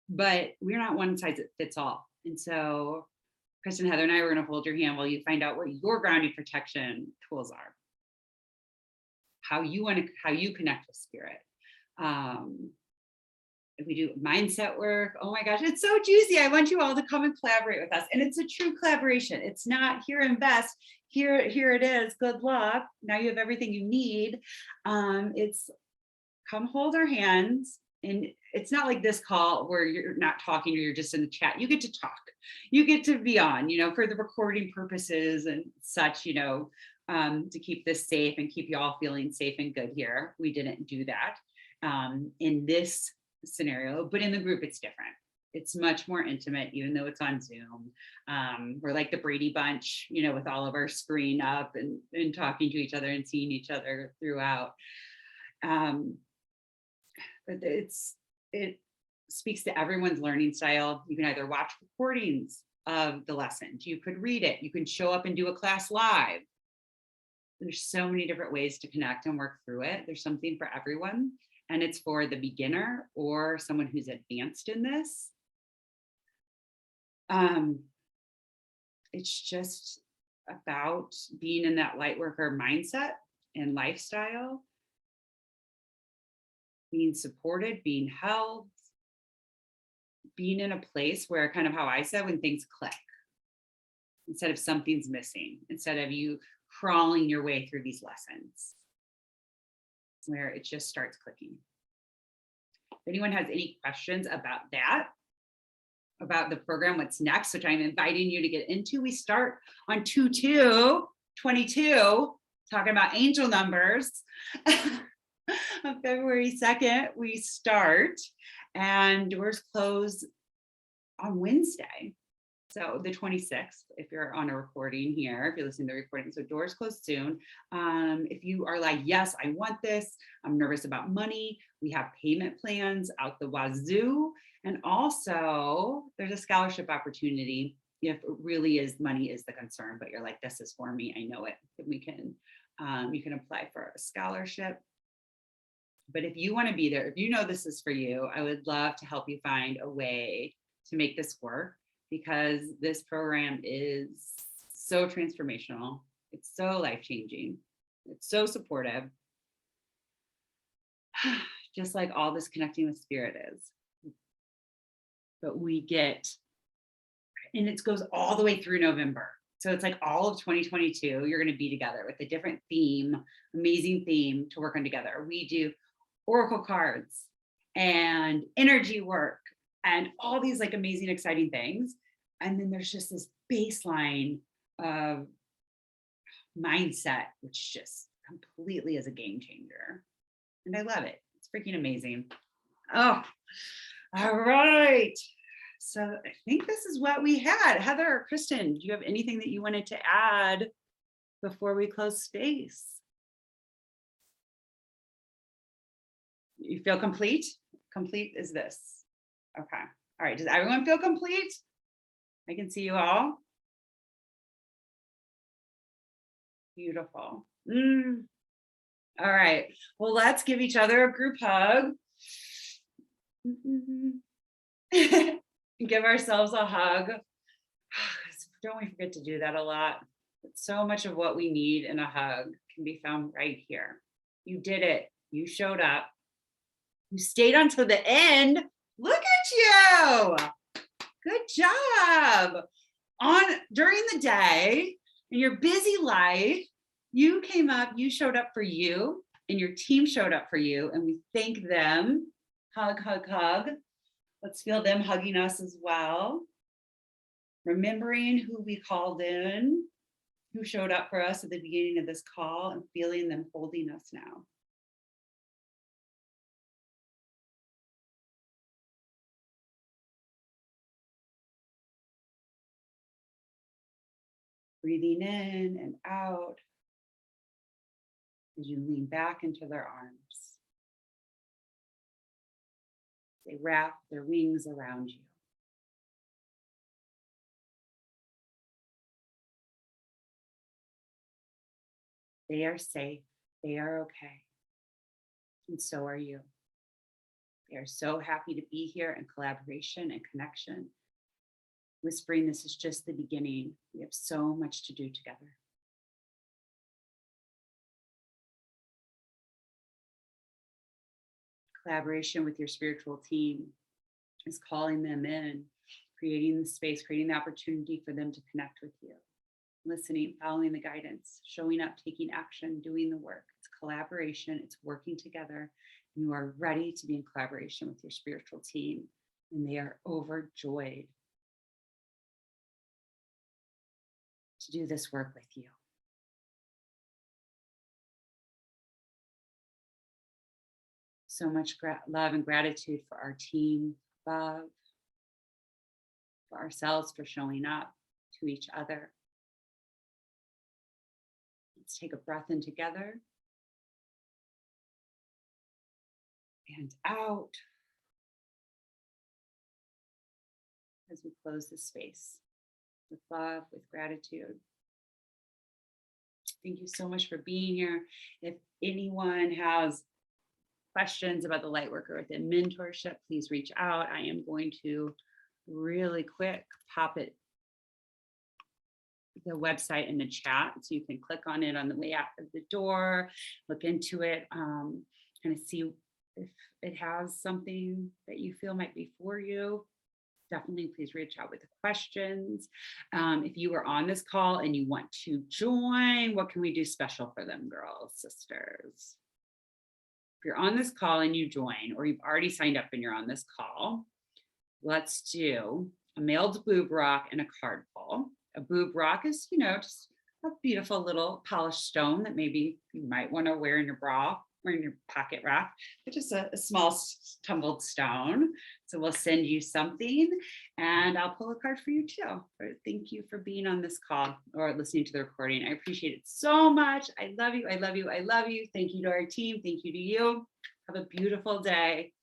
but we're not one size that fits all. And so Kristen, Heather, and I are going to hold your hand while you find out what your grounding protection tools are, how you connect with spirit. If we do mindset work, oh my gosh, it's so juicy. I want you all to come and collaborate with us. And it's a true collaboration. It's not here, invest, here it is, good luck. Now you have everything you need. It's come hold our hands. And it's not like this call where you're not talking or you're just in the chat. You get to talk. You get to be on, for the recording purposes and such, to keep this safe and keep you all feeling safe and good here. We didn't do that in this scenario, but in the group, it's different. It's much more intimate, even though it's on Zoom. We're like the Brady Bunch, with all of our screen up and talking to each other and seeing each other throughout. But it speaks to everyone's learning style. You can either watch recordings of the lessons, you could read it, you can show up and do a class live. There's so many different ways to connect and work through it. There's something for everyone. And it's for the beginner or someone who's advanced in this. It's just about being in that Lightworker mindset and lifestyle, being supported, being held, being in a place where, kind of how I said, when things click, instead of something's missing, instead of you crawling your way through these lessons, where it just starts clicking. If anyone has any questions about that, about the program, what's next, which I'm inviting you to get into, we start on 2/2/22, talking about angel numbers. On February 2nd, we start, and doors close on Wednesday. So the 26th, if you're on a recording here, if you're listening to the recording, so doors close soon. If you are like, yes, I want this, I'm nervous about money, we have payment plans out the wazoo. And also there's a scholarship opportunity if it really is money is the concern, but you're like, this is for me, I know it, then we can, you can apply for a scholarship. But if you want to be there, if you know this is for you, I would love to help you find a way to make this work, because this program is so transformational. It's so life-changing. It's so supportive. Just like all this connecting with spirit is. But we get, and it goes all the way through November. So it's like all of 2022, you're going to be together with a different theme, amazing theme to work on together. We do oracle cards and energy work and all these like amazing, exciting things. And then there's just this baseline of mindset, which just completely is a game changer. And I love it. It's freaking amazing. Oh, all right. So I think this is what we had. Heather or Kristen, do you have anything that you wanted to add before we close space? You feel complete? Complete is this. Okay. All right. Does everyone feel complete? I can see you all. Beautiful. All right. Well, let's give each other a group hug. Give ourselves a hug. Don't we forget to do that a lot? But so much of what we need in a hug can be found right here. You did it. You showed up. You stayed until the end. Look at you. Good job. During the day, in your busy life, you came up, you showed up for you, and your team showed up for you, and we thank them. Hug, hug, hug. Let's feel them hugging us as well. Remembering who we called in, who showed up for us at the beginning of this call, and feeling them holding us now. Breathing in and out as you lean back into their arms. They wrap their wings around you. They are safe. They are okay. And so are you. They are so happy to be here in collaboration and connection. Whispering, this is just the beginning. We have so much to do together. Collaboration with your spiritual team is calling them in, creating the space, creating the opportunity for them to connect with you. Listening, following the guidance, showing up, taking action, doing the work. It's collaboration, it's working together. You are ready to be in collaboration with your spiritual team, and they are overjoyed to do this work with you. So much love and gratitude for our team above, for ourselves, for showing up to each other. Let's take a breath in together and out as we close this space with love, with gratitude. Thank you so much for being here. If anyone has questions about the Lightworker within Mentorship, please reach out. I am going to really quick pop the website in the chat, so you can click on it on the way out of the door, look into it, kind of see if it has something that you feel might be for you. Definitely please reach out with the questions. If you are on this call and you want to join, what can we do special for them, girls, sisters? If you're on this call and you join, or you've already signed up and you're on this call, let's do a mailed boob rock and a card pull. A boob rock is, just a beautiful little polished stone that maybe you might want to wear in your bra or in your pocket rock, but just a small tumbled stone. So we'll send you something, and I'll pull a card for you too. Thank you for being on this call or listening to the recording. I appreciate it so much. I love you. I love you. I love you. Thank you to our team. Thank you to you. Have a beautiful day.